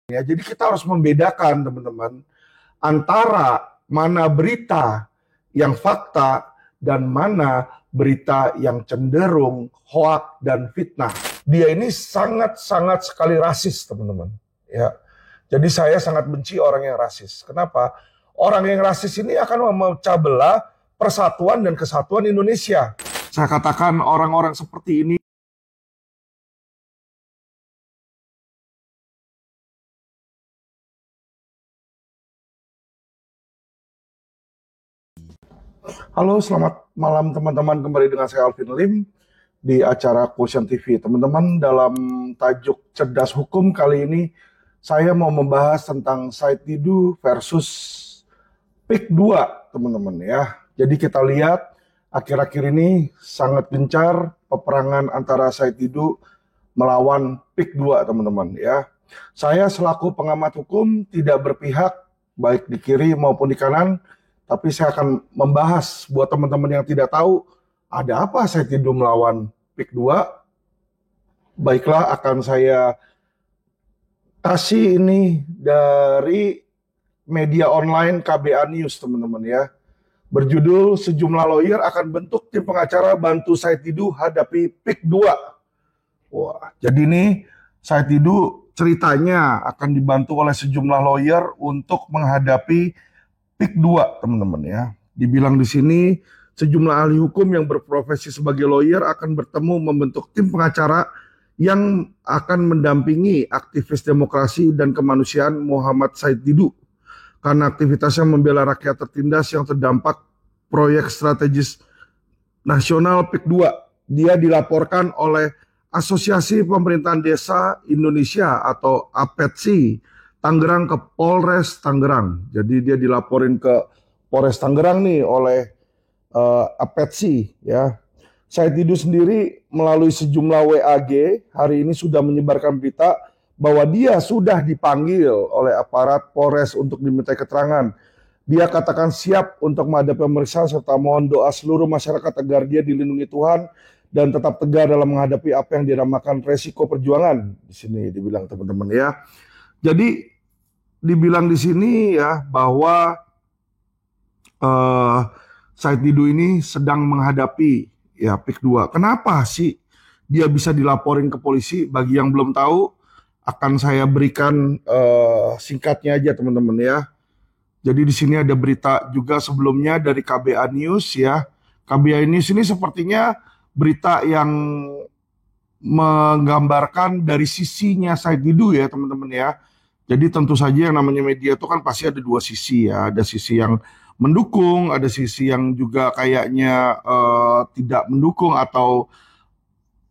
Ya, jadi kita harus membedakan teman-teman antara mana berita yang fakta dan mana berita yang cenderung hoak dan fitnah. Dia ini sangat-sangat sekali rasis, teman-teman. Ya, jadi saya sangat benci orang yang rasis. Kenapa? Orang yang rasis ini akan memecah belah persatuan dan kesatuan Indonesia. Saya katakan orang-orang seperti ini. Halo, selamat malam teman-teman. Kembali dengan saya Alvin Lim di acara Quotient TV. Teman-teman, dalam tajuk Cerdas Hukum kali ini saya mau membahas tentang Said Didu versus PIK 2, teman-teman ya. Jadi kita lihat akhir-akhir ini sangat gencar peperangan antara Said Didu melawan PIK 2, teman-teman ya. Saya selaku pengamat hukum tidak berpihak baik di kiri maupun di kanan, tapi saya akan membahas buat teman-teman yang tidak tahu ada apa Said Didu melawan PIK 2. Baiklah, akan saya kasih ini dari media online KBA News, teman-teman ya. Berjudul sejumlah lawyer akan bentuk tim pengacara bantu Said Didu hadapi PIK 2. Wah, jadi ini Said Didu ceritanya akan dibantu oleh sejumlah lawyer untuk menghadapi PIK 2, teman-teman ya. Dibilang di sini sejumlah ahli hukum yang berprofesi sebagai lawyer akan bertemu membentuk tim pengacara yang akan mendampingi aktivis demokrasi dan kemanusiaan Muhammad Said Didu karena aktivitasnya membela rakyat tertindas yang terdampak proyek strategis nasional PIK 2. Dia dilaporkan oleh Asosiasi Pemerintahan Desa Indonesia atau APETSI Tangerang ke Polres Tangerang. Jadi dia dilaporin ke Polres Tangerang nih oleh APETSI ya. Said Didu sendiri melalui sejumlah WAG hari ini sudah menyebarkan berita bahwa dia sudah dipanggil oleh aparat Polres untuk dimintai keterangan. Dia katakan siap untuk menghadapi pemeriksaan serta mohon doa seluruh masyarakat agar dia dilindungi Tuhan dan tetap tegar dalam menghadapi apa yang dinamakan resiko perjuangan. Di sini dibilang, teman-teman ya. Jadi dibilang di sini ya bahwa Said Didu ini sedang menghadapi ya PIK 2. Kenapa sih dia bisa dilaporin ke polisi? Bagi yang belum tahu, akan saya berikan singkatnya aja, teman-teman ya. Jadi di sini ada berita juga sebelumnya dari KBA News ya. KBA News ini sepertinya berita yang menggambarkan dari sisinya Said Didu ya, teman-teman ya. Jadi tentu saja yang namanya media itu kan pasti ada dua sisi ya. Ada sisi yang mendukung, ada sisi yang juga kayaknya tidak mendukung atau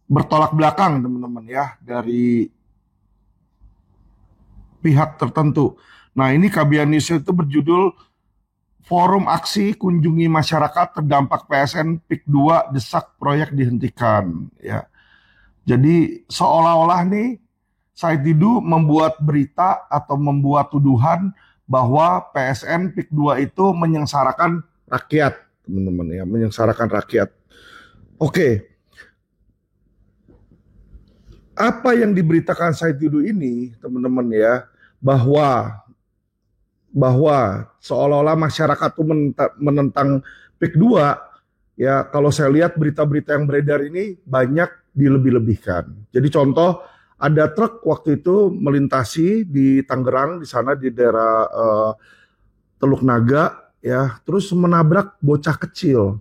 bertolak belakang, teman-teman ya, dari pihak tertentu. Nah, ini KBA News itu berjudul Forum Aksi Kunjungi Masyarakat Terdampak PSN PIK 2 Desak Proyek Dihentikan ya. Jadi seolah-olah nih Said Didu membuat berita atau membuat tuduhan bahwa PSN PIK 2 itu menyengsarakan rakyat, teman-teman ya, menyengsarakan rakyat. Oke. Apa yang diberitakan Said Didu ini, teman-teman ya, bahwa seolah-olah masyarakat itu menentang PIK 2, ya kalau saya lihat berita-berita yang beredar ini banyak dilebih-lebihkan. Jadi contoh, ada truk waktu itu melintasi di Tangerang, di sana di daerah Teluk Naga ya, terus menabrak bocah kecil,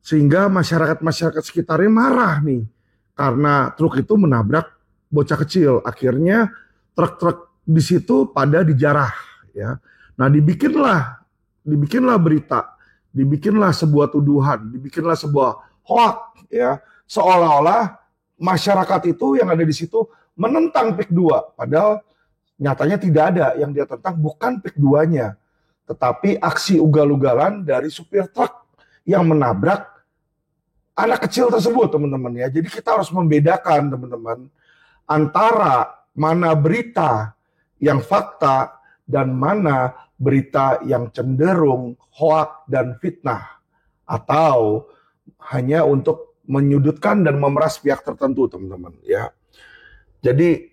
sehingga masyarakat sekitarnya marah nih karena truk itu menabrak bocah kecil. Akhirnya truk-truk di situ pada dijarah ya. Nah, dibikinlah berita, dibikinlah sebuah tuduhan, dibikinlah sebuah hoax ya, seolah-olah masyarakat itu yang ada di situ menentang PIK 2, padahal nyatanya tidak ada yang dia tentang, bukan PIK 2-nya, tetapi aksi ugal-ugalan dari supir truk yang menabrak anak kecil tersebut, teman-teman ya. Jadi kita harus membedakan, teman-teman, antara mana berita yang fakta dan mana berita yang cenderung hoak dan fitnah atau hanya untuk menyudutkan dan memeras pihak tertentu, teman-teman ya. Jadi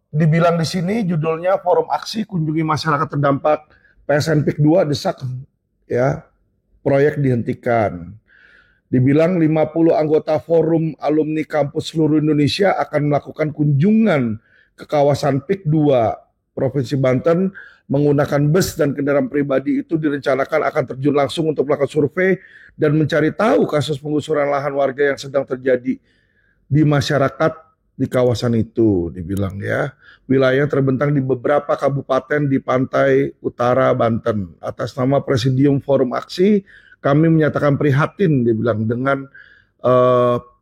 dibilang di sini judulnya Forum Aksi Kunjungi Masyarakat Terdampak PSN PIK 2 desak ya proyek dihentikan. Dibilang 50 anggota Forum Alumni Kampus seluruh Indonesia akan melakukan kunjungan ke kawasan PIK 2 Provinsi Banten menggunakan bus dan kendaraan pribadi. Itu direncanakan akan terjun langsung untuk melakukan survei dan mencari tahu kasus penggusuran lahan warga yang sedang terjadi di masyarakat di kawasan itu, dibilang ya. Wilayah terbentang di beberapa kabupaten di pantai utara Banten. Atas nama Presidium Forum Aksi, kami menyatakan prihatin, dibilang, dengan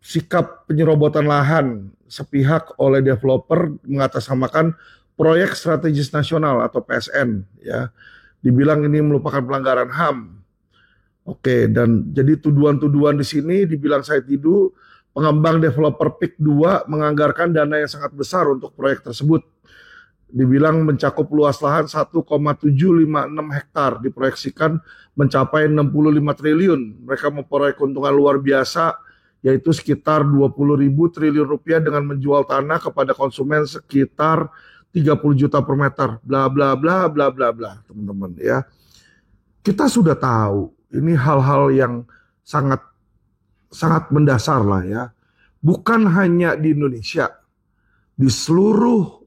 sikap penyerobotan lahan sepihak oleh developer mengatasnamakan proyek strategis nasional atau PSN, ya. Dibilang ini merupakan pelanggaran HAM. Oke, dan jadi tuduhan-tuduhan di sini dibilang Said Didu, pengembang developer PIK 2 menganggarkan dana yang sangat besar untuk proyek tersebut. Dibilang mencakup luas lahan 1,756 hektar, diproyeksikan mencapai 65 triliun. Mereka memperoleh keuntungan luar biasa, yaitu sekitar 20.000 triliun rupiah dengan menjual tanah kepada konsumen sekitar 30 juta per meter. Bla bla bla bla bla bla, teman-teman ya. Kita sudah tahu ini hal-hal yang sangat mendasar lah ya. Bukan hanya di Indonesia, di seluruh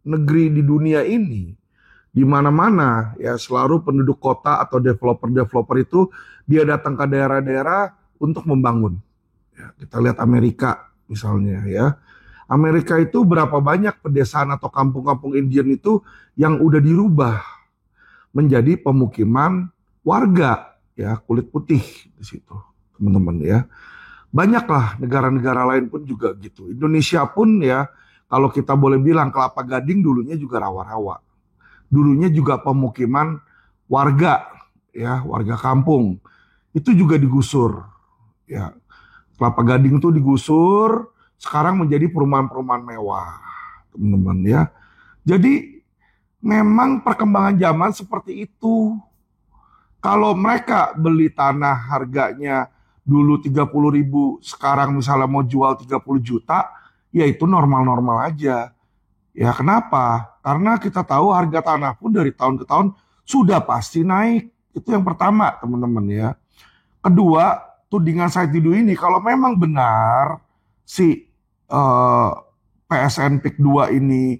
negeri di dunia ini, di mana-mana ya selalu penduduk kota atau developer-developer itu dia datang ke daerah-daerah untuk membangun. Ya, kita lihat Amerika misalnya ya. Amerika itu berapa banyak pedesaan atau kampung-kampung Indian itu yang udah dirubah menjadi pemukiman warga ya kulit putih di situ, teman-teman ya. Banyaklah negara-negara lain pun juga gitu. Indonesia pun ya, kalau kita boleh bilang Kelapa Gading dulunya juga rawa-rawa. Dulunya juga pemukiman warga, ya warga kampung. Itu juga digusur. Ya, Kelapa Gading itu digusur, sekarang menjadi perumahan-perumahan mewah, teman-teman ya. Jadi memang perkembangan zaman seperti itu. Kalau mereka beli tanah harganya dulu 30.000, sekarang misalnya mau jual 30 juta, ya itu normal-normal aja. Ya kenapa? Karena kita tahu harga tanah pun dari tahun ke tahun sudah pasti naik. Itu yang pertama, teman-teman ya. Kedua, tudingan Said Didu ini kalau memang benar si PSN PIK 2 ini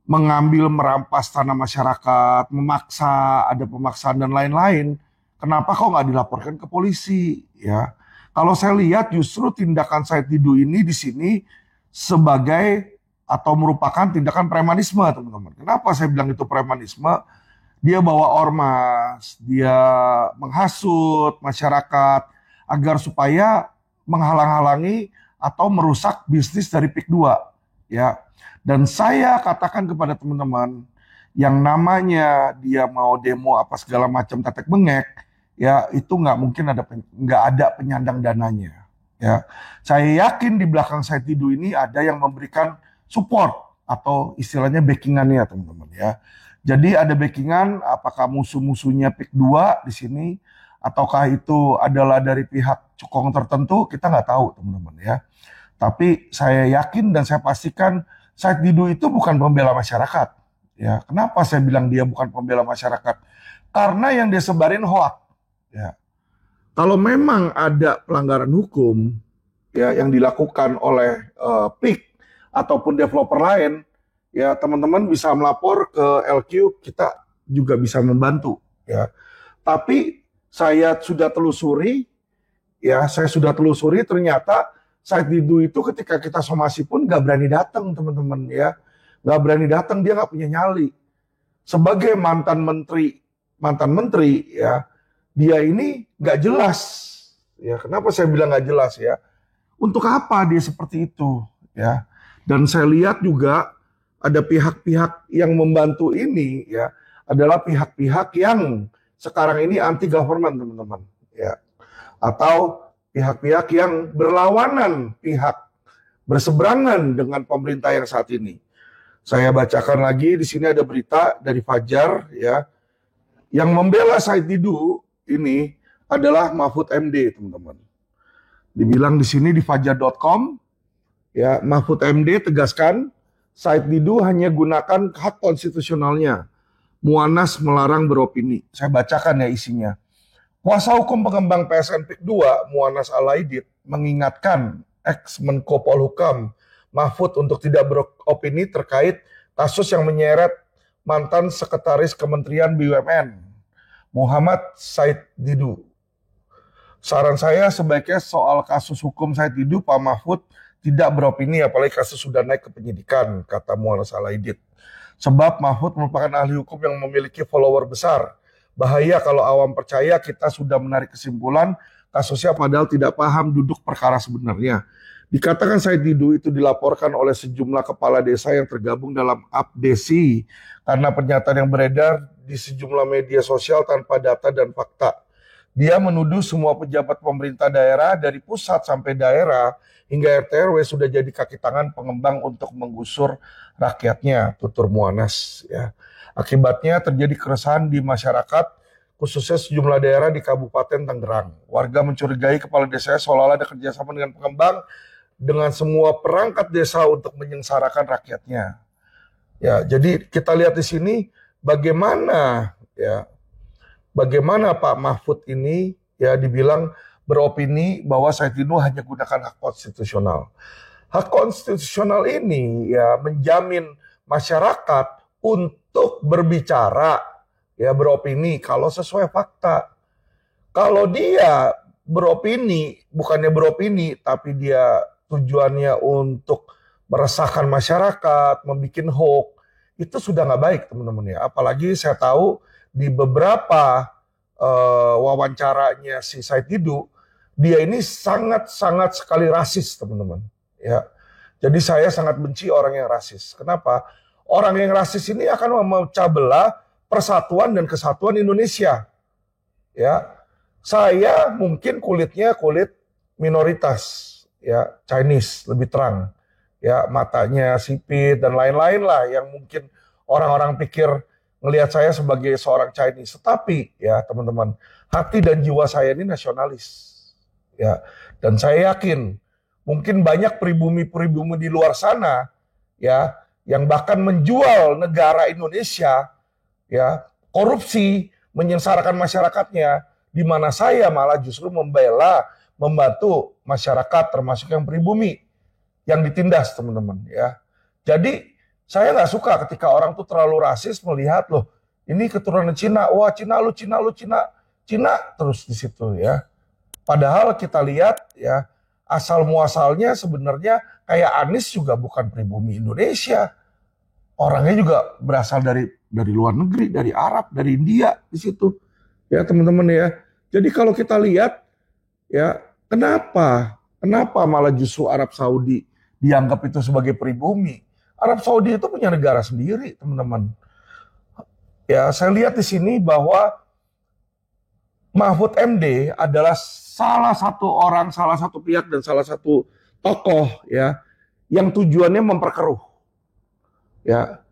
mengambil merampas tanah masyarakat, memaksa, ada pemaksaan dan lain-lain, kenapa kok nggak dilaporkan ke polisi? Ya, kalau saya lihat justru tindakan Said Didu ini di sini sebagai atau merupakan tindakan premanisme, teman-teman. Kenapa saya bilang itu premanisme? Dia bawa ormas, dia menghasut masyarakat agar supaya menghalang-halangi atau merusak bisnis dari PIK 2. Ya, dan saya katakan kepada teman-teman yang namanya dia mau demo apa segala macam tetek bengek, ya itu nggak ada penyandang dananya. Ya, saya yakin di belakang Said Didu ini ada yang memberikan support atau istilahnya backingannya, teman-teman ya. Jadi ada backingan, apakah musuh-musuhnya PIK 2 di sini ataukah itu adalah dari pihak cukong tertentu, kita nggak tahu, teman-teman ya. Tapi saya yakin dan saya pastikan Said Didu itu bukan pembela masyarakat. Ya, kenapa saya bilang dia bukan pembela masyarakat? Karena yang dia sebarin hoak. Ya. Kalau memang ada pelanggaran hukum ya yang dilakukan oleh PIK ataupun developer lain, ya teman-teman bisa melapor ke LQ, kita juga bisa membantu. Ya. Tapi saya sudah telusuri, ternyata Said Didu itu ketika kita somasi pun nggak berani datang, teman-teman ya, nggak berani datang, dia nggak punya nyali. Sebagai mantan menteri ya, dia ini nggak jelas. Ya, kenapa saya bilang nggak jelas ya? Untuk apa dia seperti itu ya? Dan saya lihat juga ada pihak-pihak yang membantu ini ya, adalah pihak-pihak yang sekarang ini anti government, teman-teman ya, atau pihak-pihak yang berlawanan berseberangan dengan pemerintah yang saat ini. Saya bacakan lagi, di sini ada berita dari Fajar ya, yang membela Said Didu ini adalah Mahfud MD, teman-teman. Dibilang di sini di fajar.com ya, Mahfud MD tegaskan Said Didu hanya gunakan hak konstitusionalnya. Muanas melarang beropini. Saya bacakan ya isinya. Kuasa hukum pengembang PSN PIK 2, Muanas Alaidit, mengingatkan ex-Menko Polhukam Mahfud untuk tidak beropini terkait kasus yang menyeret mantan Sekretaris Kementerian BUMN, Muhammad Said Didu. Saran saya sebaiknya soal kasus hukum Said Didu, Pak Mahfud tidak beropini, apalagi kasus sudah naik ke penyidikan, kata Muanas Alaidit. Sebab Mahfud merupakan ahli hukum yang memiliki follower besar. Bahaya kalau awam percaya kita sudah menarik kesimpulan kasusnya padahal tidak paham duduk perkara sebenarnya. Dikatakan Said Didu itu dilaporkan oleh sejumlah kepala desa yang tergabung dalam APDESI karena pernyataan yang beredar di sejumlah media sosial tanpa data dan fakta. Dia menuduh semua pejabat pemerintah daerah dari pusat sampai daerah hingga RT RW sudah jadi kaki tangan pengembang untuk menggusur rakyatnya, tutur Muanas. Ya. Akibatnya terjadi keresahan di masyarakat, khususnya sejumlah daerah di Kabupaten Tangerang. Warga mencurigai kepala desa seolah-olah ada kerjasama dengan pengembang dengan semua perangkat desa untuk menyengsarakan rakyatnya. Ya, jadi kita lihat di sini bagaimana Pak Mahfud ini ya dibilang beropini bahwa Said Didu hanya gunakan hak konstitusional. Hak konstitusional ini ya menjamin masyarakat untuk berbicara, ya beropini kalau sesuai fakta. Kalau dia beropini, bukannya beropini, tapi dia tujuannya untuk meresahkan masyarakat, membuat hoax, itu sudah nggak baik teman-teman ya. Apalagi saya tahu di beberapa wawancaranya si Said Didu, dia ini sangat-sangat sekali rasis teman-teman. Ya, jadi saya sangat benci orang yang rasis. Kenapa? Orang yang rasis ini akan memecah belah persatuan dan kesatuan Indonesia. Ya, saya mungkin kulitnya kulit minoritas, ya Chinese lebih terang, ya matanya sipit dan lain-lain lah yang mungkin orang-orang pikir ngelihat saya sebagai seorang Chinese. Tetapi ya teman-teman, hati dan jiwa saya ini nasionalis. Ya, dan saya yakin mungkin banyak pribumi-pribumi di luar sana ya yang bahkan menjual negara Indonesia, ya korupsi, menyengsarakan masyarakatnya, di mana saya malah justru membantu masyarakat termasuk yang pribumi yang ditindas teman-teman ya. Jadi saya nggak suka ketika orang tuh terlalu rasis melihat loh ini keturunan Cina, wah Cina terus di situ ya. Padahal kita lihat ya asal muasalnya sebenarnya kayak Anies juga bukan pribumi Indonesia. Orangnya juga berasal dari luar negeri, dari Arab, dari India di situ. Ya teman-teman ya. Jadi kalau kita lihat ya kenapa malah justru Arab Saudi dianggap itu sebagai pribumi? Arab Saudi itu punya negara sendiri, teman-teman. Ya, saya lihat di sini bahwa Mahfud MD adalah salah satu pihak dan salah satu tokoh ya yang tujuannya memperkeruh. Ya.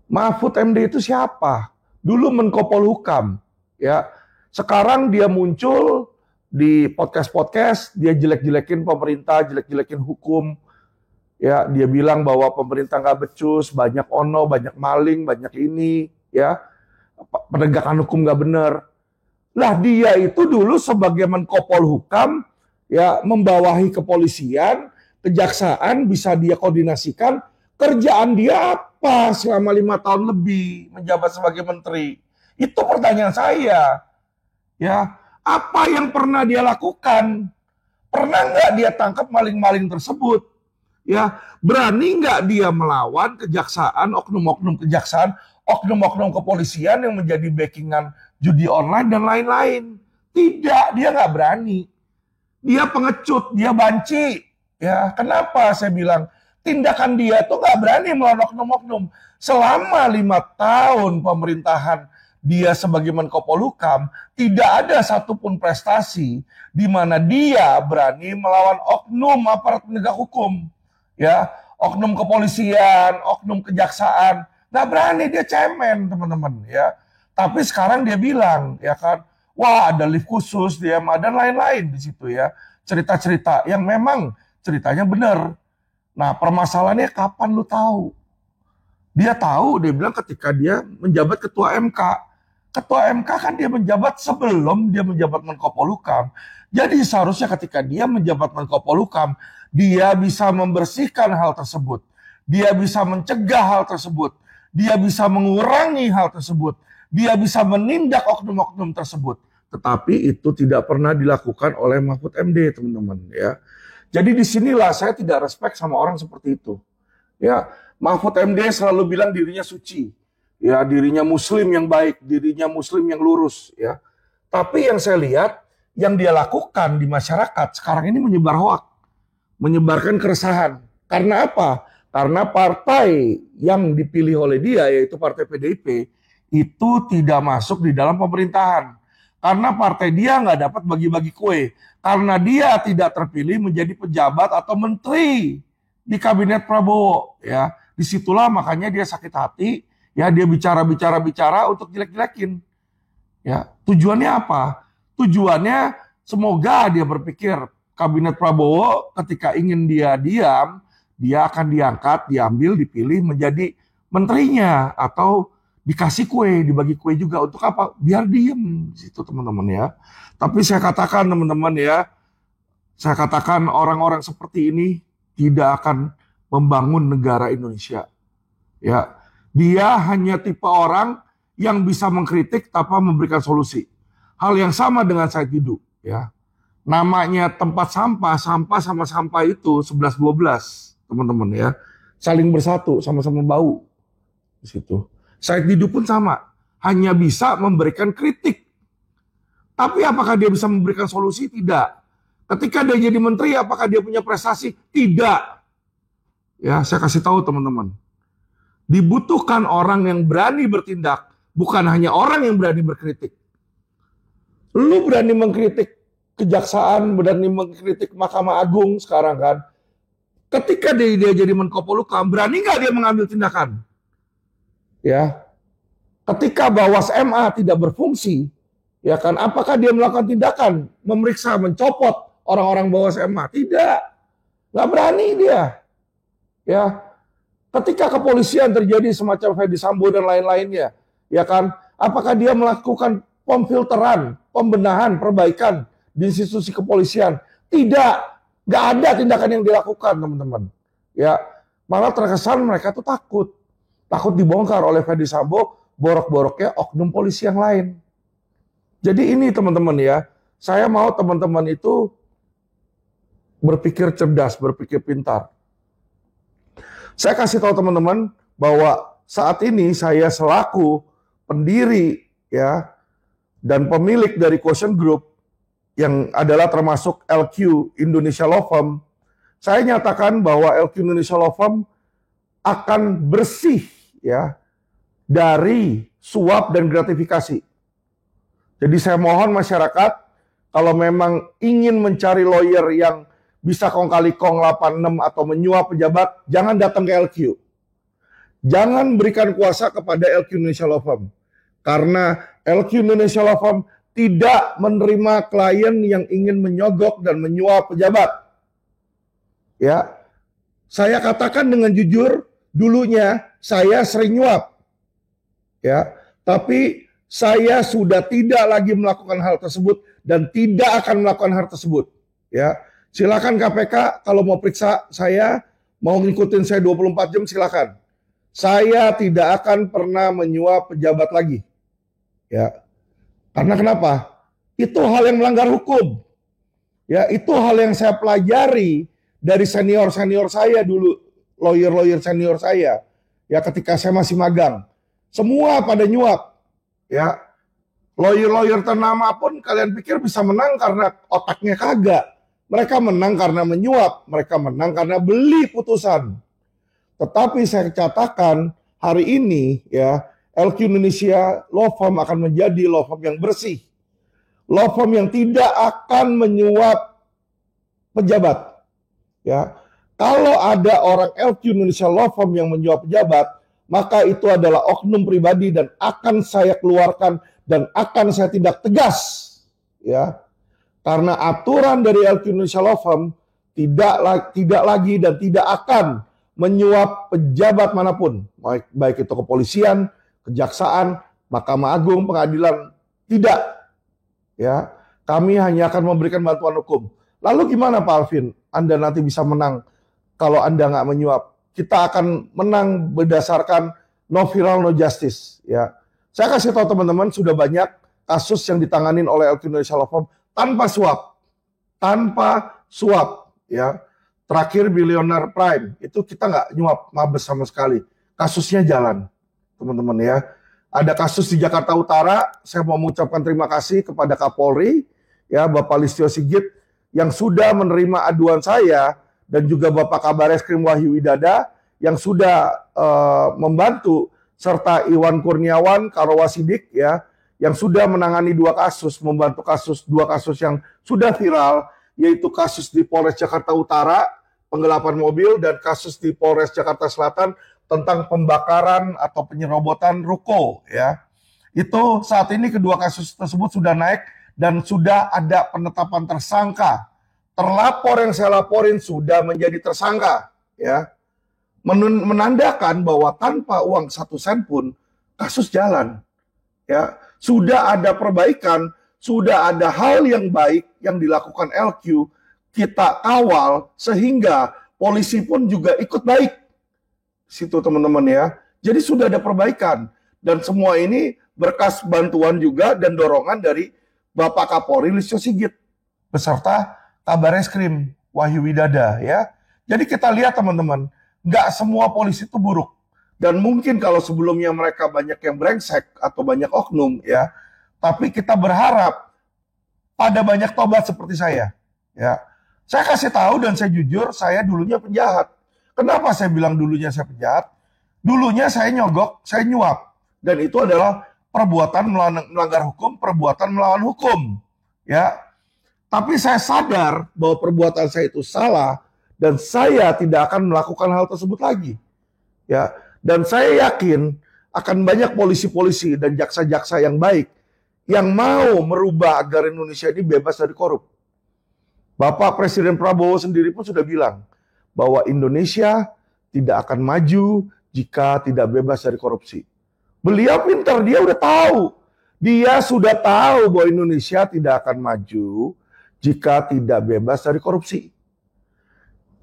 Mahfud MD itu siapa? Dulu Menko Polhukam, ya. Sekarang dia muncul di podcast-podcast, dia jelek-jelekin pemerintah, jelek-jelekin hukum. Ya, dia bilang bahwa pemerintah nggak becus, banyak ono, banyak maling, banyak ini, ya. Penegakan hukum nggak benar. Lah dia itu dulu sebagai Menko Polhukam, ya membawahi kepolisian, kejaksaan, bisa dia koordinasikan. Kerjaan dia apa selama 5 tahun lebih menjabat sebagai menteri? Itu pertanyaan saya. Ya, apa yang pernah dia lakukan? Pernah nggak dia tangkap maling-maling tersebut? Ya, berani nggak dia melawan kejaksaan, oknum-oknum kejaksaan, oknum-oknum kepolisian yang menjadi backingan judi online dan lain-lain? Tidak, dia nggak berani. Dia pengecut, dia banci. Ya, kenapa saya bilang tindakan dia tuh nggak berani melawan oknum-oknum. Selama 5 tahun pemerintahan dia sebagai Menko Polhukam, tidak ada satupun prestasi di mana dia berani melawan oknum aparat penegak hukum. Ya, oknum kepolisian, oknum kejaksaan, nggak berani, dia cemen teman-teman. Ya, tapi sekarang dia bilang, ya kan, wah ada lift khusus, dia dan lain-lain di situ ya, cerita-cerita yang memang ceritanya benar. Nah permasalahannya kapan lu tahu? Dia tahu, dia bilang ketika dia menjabat ketua MK. Ketua MK kan dia menjabat sebelum dia menjabat Menko Polhukam. Jadi seharusnya ketika dia menjabat Menko Polhukam, dia bisa membersihkan hal tersebut. Dia bisa mencegah hal tersebut. Dia bisa mengurangi hal tersebut. Dia bisa menindak oknum-oknum tersebut. Tetapi itu tidak pernah dilakukan oleh Mahfud MD, teman-teman. Ya. Jadi disinilah saya tidak respect sama orang seperti itu. Ya, Mahfud MD selalu bilang dirinya suci. Ya, dirinya muslim yang baik, dirinya muslim yang lurus, ya. Tapi yang saya lihat yang dia lakukan di masyarakat sekarang ini menyebar hoak, menyebarkan keresahan. Karena apa? Karena partai yang dipilih oleh dia, yaitu partai PDIP, itu tidak masuk di dalam pemerintahan. Karena partai dia nggak dapat bagi-bagi kue. Karena dia tidak terpilih menjadi pejabat atau menteri di kabinet Prabowo, ya. Disitulah makanya dia sakit hati. Ya, dia bicara untuk jelek-jelekin. Ya, tujuannya apa? Tujuannya semoga dia berpikir kabinet Prabowo ketika ingin dia diam, dia akan diangkat, diambil, dipilih menjadi menterinya atau dikasih kue, dibagi kue juga. Untuk apa? Biar diem situ, teman-teman, ya. Tapi saya katakan, teman-teman, ya, saya katakan orang-orang seperti ini tidak akan membangun negara Indonesia. Ya. Dia hanya tipe orang yang bisa mengkritik tanpa memberikan solusi. Hal yang sama dengan Said Didu, ya. Namanya tempat sampah, sampah sama sampah itu 11-12, teman-teman, ya. Saling bersatu, sama-sama bau di situ. Said Didu pun sama, hanya bisa memberikan kritik. Tapi apakah dia bisa memberikan solusi? Tidak. Ketika dia jadi menteri, apakah dia punya prestasi? Tidak. Ya, saya kasih tahu, teman-teman. Dibutuhkan orang yang berani bertindak, bukan hanya orang yang berani berkritik. Lu berani mengkritik kejaksaan, berani mengkritik Mahkamah Agung sekarang kan. Ketika dia jadi Menko Polhukam, berani nggak dia mengambil tindakan? Ya. Ketika Bawas MA tidak berfungsi, ya kan, apakah dia melakukan tindakan, memeriksa, mencopot orang-orang Bawas MA? Tidak. Nggak berani dia. Ya. Ketika kepolisian terjadi semacam Fedy Sambo dan lain-lainnya, ya kan, apakah dia melakukan pemfilteran, pembenahan, perbaikan di institusi kepolisian? Tidak, nggak ada tindakan yang dilakukan, teman-teman. Ya, malah terkesan mereka tuh takut dibongkar oleh Fedy Sambo, borok-boroknya oknum polisi yang lain. Jadi ini, teman-teman, ya, saya mau teman-teman itu berpikir cerdas, berpikir pintar. Saya kasih tahu teman-teman bahwa saat ini saya selaku pendiri, ya, dan pemilik dari Quotient Group yang adalah termasuk LQ Indonesia Law Firm, saya nyatakan bahwa LQ Indonesia Law Firm akan bersih, ya, dari suap dan gratifikasi. Jadi saya mohon masyarakat kalau memang ingin mencari lawyer yang bisa kong kali kong 86 atau menyuap pejabat, jangan datang ke LQ. Jangan berikan kuasa kepada LQ Indonesia Law Firm. Karena LQ Indonesia Law Firm tidak menerima klien yang ingin menyogok dan menyuap pejabat. Ya, saya katakan dengan jujur, dulunya saya sering nyuap. Ya, tapi saya sudah tidak lagi melakukan hal tersebut dan tidak akan melakukan hal tersebut. Ya. Silakan KPK kalau mau periksa saya, mau ngikutin saya 24 jam silakan. Saya tidak akan pernah menyuap pejabat lagi. Ya. Karena kenapa? Itu hal yang melanggar hukum. Ya, itu hal yang saya pelajari dari senior-senior saya dulu, lawyer-lawyer senior saya. Ya, ketika saya masih magang. Semua pada nyuap. Ya. Lawyer-lawyer ternama pun kalian pikir bisa menang karena otaknya kagak. Mereka menang karena menyuap, mereka menang karena beli putusan. Tetapi saya katakan hari ini, ya, LQ Indonesia Law Firm akan menjadi law firm yang bersih. Law firm yang tidak akan menyuap pejabat. Ya. Kalau ada orang LQ Indonesia Law Firm yang menyuap pejabat, maka itu adalah oknum pribadi dan akan saya keluarkan dan akan saya tindak tegas. Ya. Karena aturan dari LQ Indonesia Law Firm tidak lagi dan tidak akan menyuap pejabat manapun, baik itu kepolisian, kejaksaan, Mahkamah Agung, pengadilan. Tidak. Ya, kami hanya akan memberikan bantuan hukum. Lalu gimana Pak Alvin? Anda nanti bisa menang kalau Anda nggak menyuap. Kita akan menang berdasarkan no viral, no justice. Ya, saya kasih tahu teman-teman, sudah banyak kasus yang ditanganin oleh LQ Indonesia Law Firm tanpa suap. Ya, terakhir Billionaire Prime itu kita nggak nyuap mabes sama sekali. Kasusnya jalan, teman-teman ya. Ada kasus di Jakarta Utara, saya mau mengucapkan terima kasih kepada Kapolri, ya Bapak Listio Sigit, yang sudah menerima aduan saya, dan juga Bapak Kabareskrim Wahyu Widada, yang sudah membantu, serta Iwan Kurniawan, Karawasidik, ya, yang sudah menangani membantu dua kasus yang sudah viral, yaitu kasus di Polres Jakarta Utara, penggelapan mobil, dan kasus di Polres Jakarta Selatan, tentang pembakaran atau penyerobotan ruko, ya. Itu saat ini kedua kasus tersebut sudah naik dan sudah ada penetapan tersangka. Terlapor yang saya laporin sudah menjadi tersangka, ya. Menandakan bahwa tanpa uang 1 sen pun kasus jalan, ya. Sudah ada perbaikan, sudah ada hal yang baik yang dilakukan LQ, kita kawal sehingga polisi pun juga ikut baik. Situ teman-teman ya. Jadi sudah ada perbaikan dan semua ini berkas bantuan juga dan dorongan dari Bapak Kapolri Listio Sigit beserta Kabareskrim Wahyu Widada ya. Jadi kita lihat teman-teman, nggak semua polisi itu buruk, dan mungkin kalau sebelumnya mereka banyak yang brengsek atau banyak oknum ya, tapi kita berharap pada banyak tobat seperti saya ya. Saya kasih tahu dan saya jujur, saya dulunya penjahat. Kenapa saya bilang dulunya saya penjahat? Dulunya saya nyogok, saya nyuap. Dan itu adalah perbuatan melanggar hukum, perbuatan melawan hukum. Ya. Tapi saya sadar bahwa perbuatan saya itu salah dan saya tidak akan melakukan hal tersebut lagi. Ya. Dan saya yakin akan banyak polisi-polisi dan jaksa-jaksa yang baik yang mau merubah agar Indonesia ini bebas dari korup. Bapak Presiden Prabowo sendiri pun sudah bilang bahwa Indonesia tidak akan maju jika tidak bebas dari korupsi. Beliau pintar, dia udah tahu. Dia sudah tahu bahwa Indonesia tidak akan maju jika tidak bebas dari korupsi.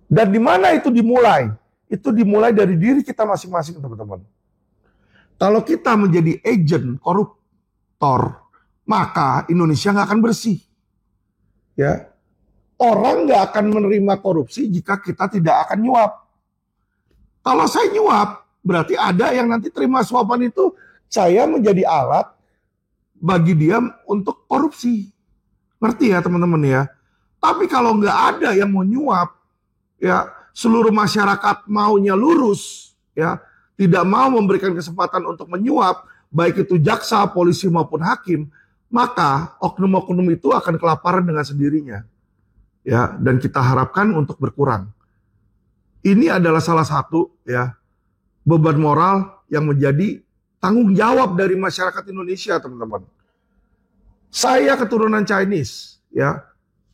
Dan di mana itu dimulai? Itu dimulai dari diri kita masing-masing, teman-teman. Kalau kita menjadi agen koruptor, maka Indonesia nggak akan bersih. Ya. Orang nggak akan menerima korupsi jika kita tidak akan nyuap. Kalau saya nyuap, berarti ada yang nanti terima suapan itu, saya menjadi alat bagi dia untuk korupsi. Ngerti ya teman-teman ya? Tapi kalau nggak ada yang mau nyuap, ya seluruh masyarakat maunya lurus, ya tidak mau memberikan kesempatan untuk menyuap, baik itu jaksa, polisi maupun hakim, maka oknum-oknum itu akan kelaparan dengan sendirinya. Ya, dan kita harapkan untuk berkurang. Ini adalah salah satu ya beban moral yang menjadi tanggung jawab dari masyarakat Indonesia, teman-teman. Saya keturunan Chinese, ya,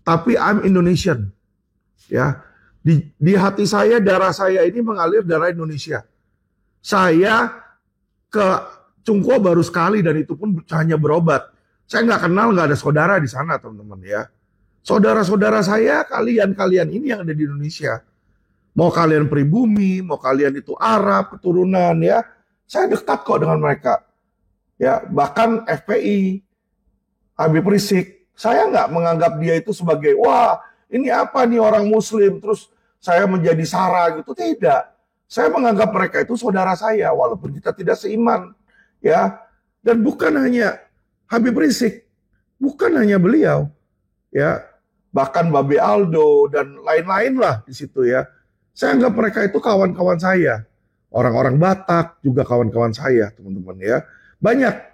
tapi I'm Indonesian, ya. Di hati saya, darah saya ini mengalir darah Indonesia. Saya ke Cungko baru sekali dan itu pun hanya berobat. Saya nggak kenal, nggak ada saudara di sana, teman-teman ya. Saudara-saudara saya, kalian ini yang ada di Indonesia. Mau kalian pribumi, mau kalian itu Arab, keturunan ya. Saya dekat kok dengan mereka. Ya, bahkan FPI, Habib Rizik, saya nggak menganggap dia itu sebagai, wah ini apa nih orang Muslim, terus saya menjadi sara gitu. Tidak. Saya menganggap mereka itu saudara saya, walaupun kita tidak seiman. Ya, dan bukan hanya Habib Rizik, bukan hanya beliau. Ya, bahkan Babe Aldo dan lain-lain lah di situ ya. Saya anggap mereka itu kawan-kawan saya. Orang-orang Batak juga kawan-kawan saya, teman-teman ya. Banyak.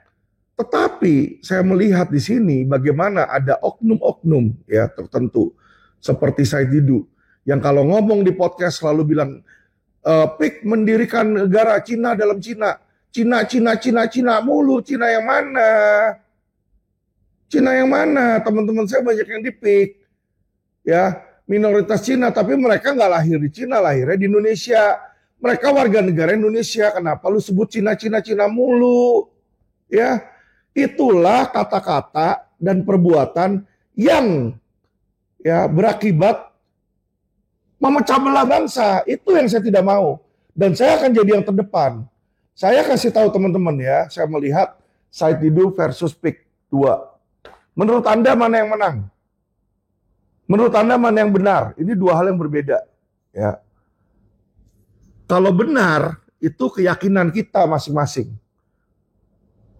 Tetapi saya melihat di sini bagaimana ada oknum-oknum ya tertentu seperti Said Didu yang kalau ngomong di podcast selalu bilang PIK mendirikan negara Cina dalam Cina. Cina mulu. Cina yang mana? Cina yang mana? Teman-teman saya banyak yang di PIK. Ya, minoritas Cina, tapi mereka nggak lahir di Cina, lahirnya di Indonesia. Mereka warga negara Indonesia. Kenapa lu sebut Cina mulu? Ya, itulah kata-kata dan perbuatan yang ya berakibat memecah belah bangsa. Itu yang saya tidak mau. Dan saya akan jadi yang terdepan. Saya kasih tahu teman-teman ya, saya melihat Said Didu versus PIK 2. Menurut Anda mana yang menang? Menurut Anda mana yang benar? Ini dua hal yang berbeda. Ya. Kalau benar, itu keyakinan kita masing-masing.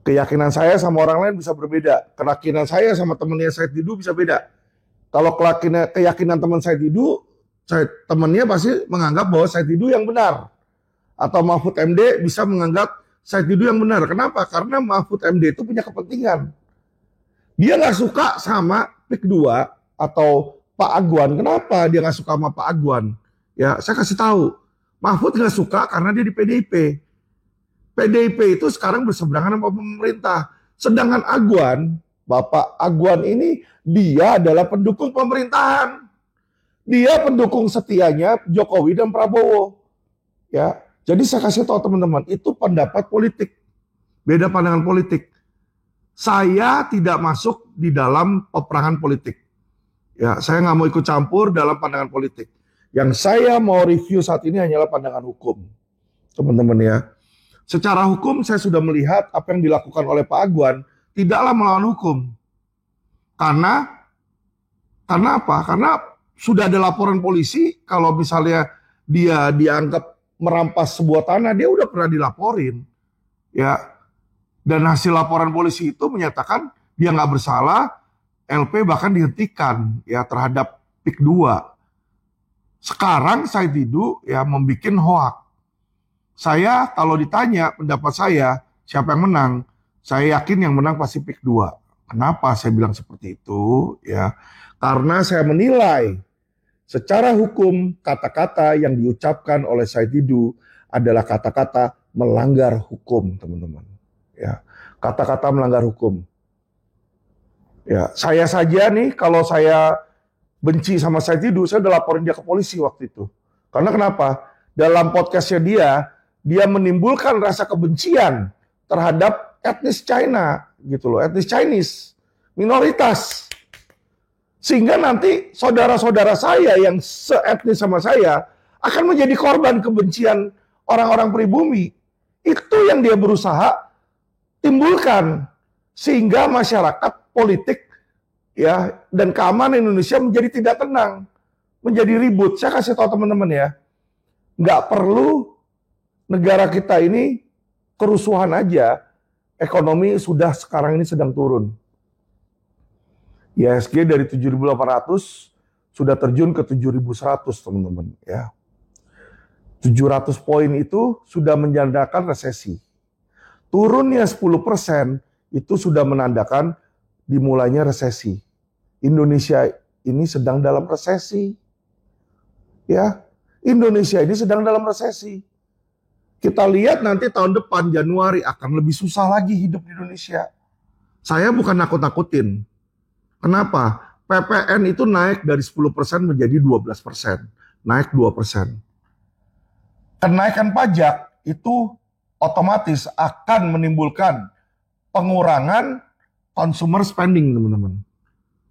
Keyakinan saya sama orang lain bisa berbeda. Keyakinan saya sama temannya Said Didu bisa beda. Kalau keyakinan teman Said Didu, temannya pasti menganggap bahwa Said Didu yang benar. Atau Mahfud MD bisa menganggap Said Didu yang benar. Kenapa? Karena Mahfud MD itu punya kepentingan. Dia nggak suka sama PIK 2 atau Pak Agwan. Kenapa dia nggak suka sama Pak Agwan? Ya, saya kasih tahu. Mahfud nggak suka karena dia di PDIP. PDIP itu sekarang berseberangan sama pemerintah. Sedangkan Agwan, Bapak Agwan ini, dia adalah pendukung pemerintahan. Dia pendukung setianya Jokowi dan Prabowo. Ya, jadi saya kasih tahu teman-teman, itu pendapat politik. Beda pandangan politik. Saya tidak masuk di dalam peperangan politik. Ya, saya nggak mau ikut campur dalam pandangan politik. Yang saya mau review saat ini hanyalah pandangan hukum. Teman-teman ya. Secara hukum saya sudah melihat apa yang dilakukan oleh Pak Agwan tidaklah melawan hukum. Karena apa? Karena sudah ada laporan polisi kalau misalnya dia dianggap merampas sebuah tanah, dia udah pernah dilaporin. Ya. Dan hasil laporan polisi itu menyatakan dia nggak bersalah, LP bahkan dihentikan ya terhadap PIK 2. Sekarang Said Didu ya membuat hoak. Saya kalau ditanya pendapat saya siapa yang menang, saya yakin yang menang pasti PIK 2. Kenapa saya bilang seperti itu? Ya, karena saya menilai secara hukum kata-kata yang diucapkan oleh Said Didu adalah kata-kata melanggar hukum, teman-teman. Ya, kata-kata melanggar hukum. Ya, saya saja nih kalau saya benci sama Said Didu, saya udah laporin dia ke polisi waktu itu. Karena kenapa? Dalam podcastnya dia menimbulkan rasa kebencian terhadap etnis China, gitu loh, etnis Chinese, minoritas. Sehingga nanti saudara-saudara saya yang seetnis sama saya akan menjadi korban kebencian orang-orang pribumi. Itu yang dia berusaha timbulkan. Sehingga masyarakat politik ya dan keamanan Indonesia menjadi tidak tenang, menjadi ribut. Saya kasih tahu teman-teman ya, nggak perlu negara kita ini kerusuhan aja, ekonomi sudah sekarang ini sedang turun. IHSG dari 7.800 sudah terjun ke 7.100 teman-teman ya. 700 poin itu sudah menandakan resesi. Turunnya 10% itu sudah menandakan dimulainya resesi. Indonesia ini sedang dalam resesi. Ya, Indonesia ini sedang dalam resesi. Kita lihat nanti tahun depan Januari akan lebih susah lagi hidup di Indonesia. Saya bukan nakut-nakutin. Kenapa? PPN itu naik dari 10% menjadi 12%. Naik 2%. Kenaikan pajak itu otomatis akan menimbulkan pengurangan consumer spending, teman-teman.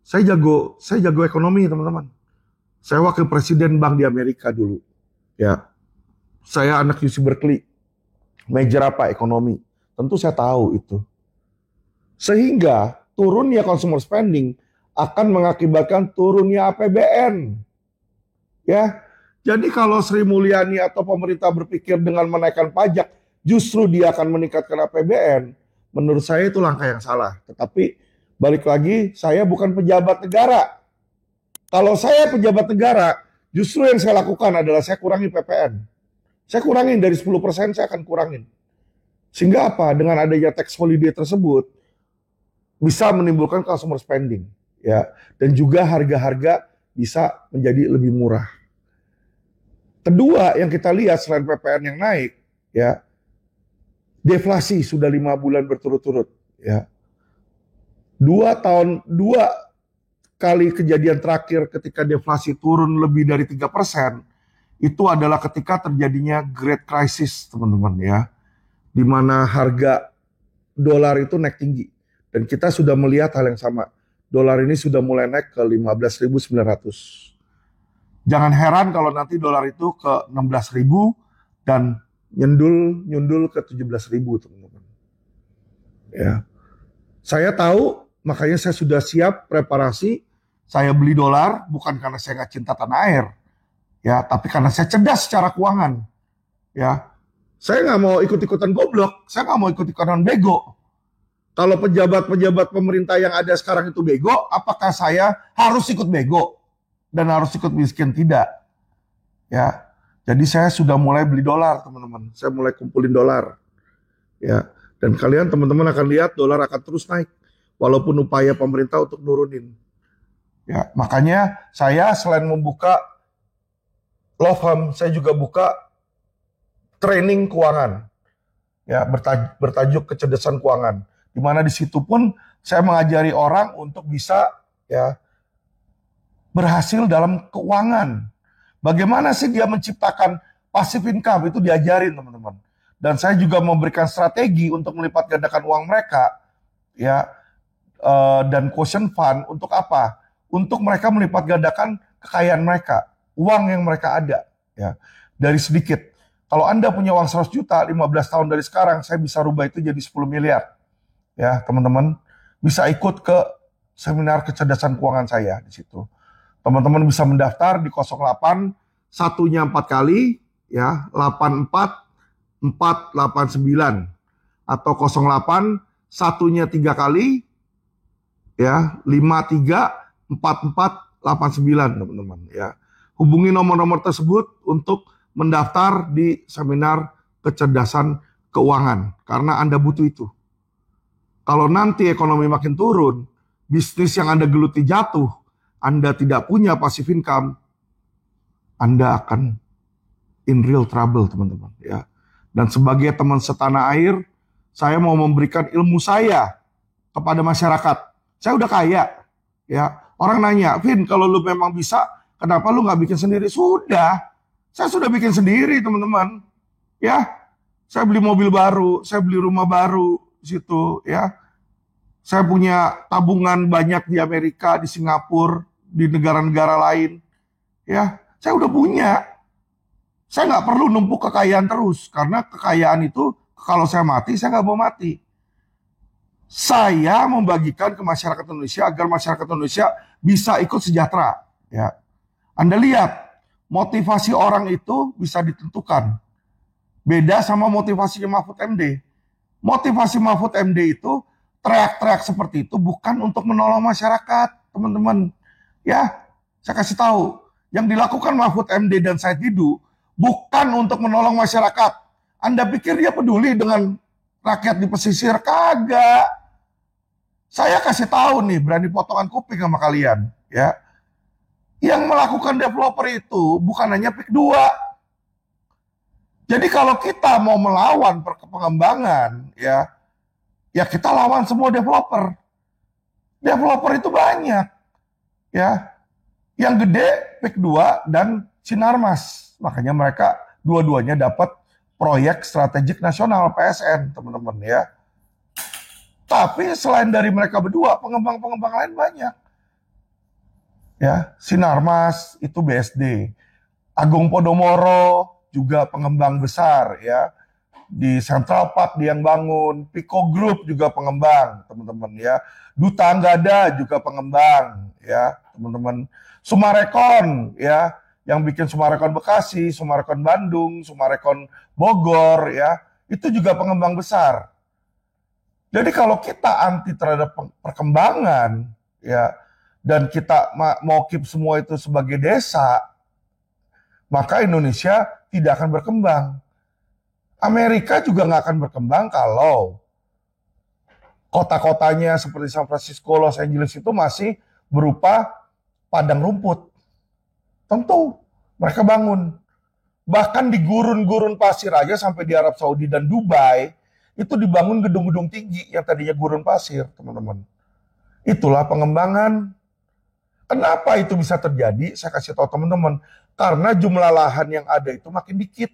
Saya jago ekonomi, teman-teman. Saya wakil presiden bank di Amerika dulu. Ya. Saya anak UC Berkeley. Major apa? Ekonomi. Tentu saya tahu itu. Sehingga turunnya consumer spending akan mengakibatkan turunnya APBN. Ya. Jadi kalau Sri Mulyani atau pemerintah berpikir dengan menaikkan pajak justru dia akan meningkatkan APBN, menurut saya itu langkah yang salah. Tetapi balik lagi, saya bukan pejabat negara. Kalau saya pejabat negara, justru yang saya lakukan adalah saya kurangi PPN. Saya kurangin dari 10%, saya akan kurangin. Sehingga apa? Dengan adanya tax holiday tersebut, bisa menimbulkan consumer spending. Ya. Dan juga harga-harga bisa menjadi lebih murah. Kedua yang kita lihat selain PPN yang naik, ya, deflasi sudah 5 bulan berturut-turut. Ya. 2 kali kejadian terakhir ketika deflasi turun lebih dari 3%, itu adalah ketika terjadinya Great Crisis, teman-teman ya, di mana harga dolar itu naik tinggi. Dan kita sudah melihat hal yang sama. Dolar ini sudah mulai naik ke 15.900. Jangan heran kalau nanti dolar itu ke 16.000 dan nyundul ke 17.000, teman-teman. Ya. Saya tahu, makanya saya sudah siap preparasi. Saya beli dolar bukan karena saya nggak cinta tanah air, ya, tapi karena saya cerdas secara keuangan. Ya, saya nggak mau ikut-ikutan goblok, saya nggak mau ikut-ikutan bego. Kalau pejabat-pejabat pemerintah yang ada sekarang itu bego, apakah saya harus ikut bego dan harus ikut miskin? Tidak. Ya, jadi saya sudah mulai beli dolar, teman-teman. Saya mulai kumpulin dolar. Ya, dan kalian teman-teman akan lihat dolar akan terus naik, walaupun upaya pemerintah untuk nurunin. Ya, makanya saya selain membuka Love Hum, saya juga buka training keuangan. Ya, bertajuk kecerdasan keuangan. Di mana di situ pun saya mengajari orang untuk bisa ya berhasil dalam keuangan. Bagaimana sih dia menciptakan passive income, itu diajarin, teman-teman. Dan saya juga memberikan strategi untuk melipat gandakan uang mereka, ya, dan quotient fund untuk apa? Untuk mereka melipat gandakan kekayaan mereka, uang yang mereka ada, ya, dari sedikit. Kalau Anda punya uang 100 juta, 15 tahun dari sekarang, saya bisa rubah itu jadi 10 miliar. Ya, teman-teman bisa ikut ke seminar kecerdasan keuangan saya di situ. Teman-teman bisa mendaftar di 08 satunya 4 kali, ya, 84 489 atau 08 satunya 3 kali, ya, 53 4489, teman-teman ya. Hubungi nomor-nomor tersebut untuk mendaftar di seminar kecerdasan keuangan karena Anda butuh itu. Kalau nanti ekonomi makin turun, bisnis yang Anda geluti jatuh, Anda tidak punya passive income, Anda akan in real trouble, teman-teman ya. Dan sebagai teman setanah air, saya mau memberikan ilmu saya kepada masyarakat. Saya udah kaya, ya. Orang nanya, Vin, kalau lu memang bisa, kenapa lu nggak bikin sendiri? Sudah, saya sudah bikin sendiri, teman-teman. Ya, saya beli mobil baru, saya beli rumah baru di situ, ya. Saya punya tabungan banyak di Amerika, di Singapura, di negara-negara lain. Ya, saya udah punya. Saya nggak perlu numpuk kekayaan terus, karena kekayaan itu kalau saya mati, saya nggak mau mati. Saya membagikan ke masyarakat Indonesia agar masyarakat Indonesia bisa ikut sejahtera. Ya, Anda lihat motivasi orang itu bisa ditentukan. Beda sama motivasinya Mahfud MD. Motivasi Mahfud MD itu teriak-teriak seperti itu bukan untuk menolong masyarakat, teman-teman. Ya, saya kasih tahu, yang dilakukan Mahfud MD dan Said Didu bukan untuk menolong masyarakat. Anda pikir dia peduli dengan rakyat di pesisir? Kagak. Saya kasih tahu nih, berani potongan kuping sama kalian, ya. Yang melakukan developer itu bukan hanya PIK 2. Jadi kalau kita mau melawan pengembangan, ya kita lawan semua developer. Developer itu banyak, ya. Yang gede PIK 2 dan Sinarmas. Makanya mereka dua-duanya dapat proyek strategik nasional PSN, teman-teman ya. Tapi selain dari mereka berdua, pengembang-pengembang lain banyak. Ya, Sinarmas itu BSD. Agung Podomoro juga pengembang besar ya. Di Central Park dia yang bangun, Pico Group juga pengembang, teman-teman ya. Duta Anggada juga pengembang ya, teman-teman. Sumarekon ya, yang bikin Sumarekon Bekasi, Sumarekon Bandung, Sumarekon Bogor ya, itu juga pengembang besar. Jadi kalau kita anti terhadap perkembangan ya, dan kita mau keep semua itu sebagai desa, maka Indonesia tidak akan berkembang. Amerika juga nggak akan berkembang kalau kota-kotanya seperti San Francisco, Los Angeles itu masih berupa padang rumput. Tentu mereka bangun. Bahkan di gurun-gurun pasir aja sampai di Arab Saudi dan Dubai, itu dibangun gedung-gedung tinggi yang tadinya gurun pasir, teman-teman. Itulah pengembangan. Kenapa itu bisa terjadi? Saya kasih tahu teman-teman. Karena jumlah lahan yang ada itu makin dikit.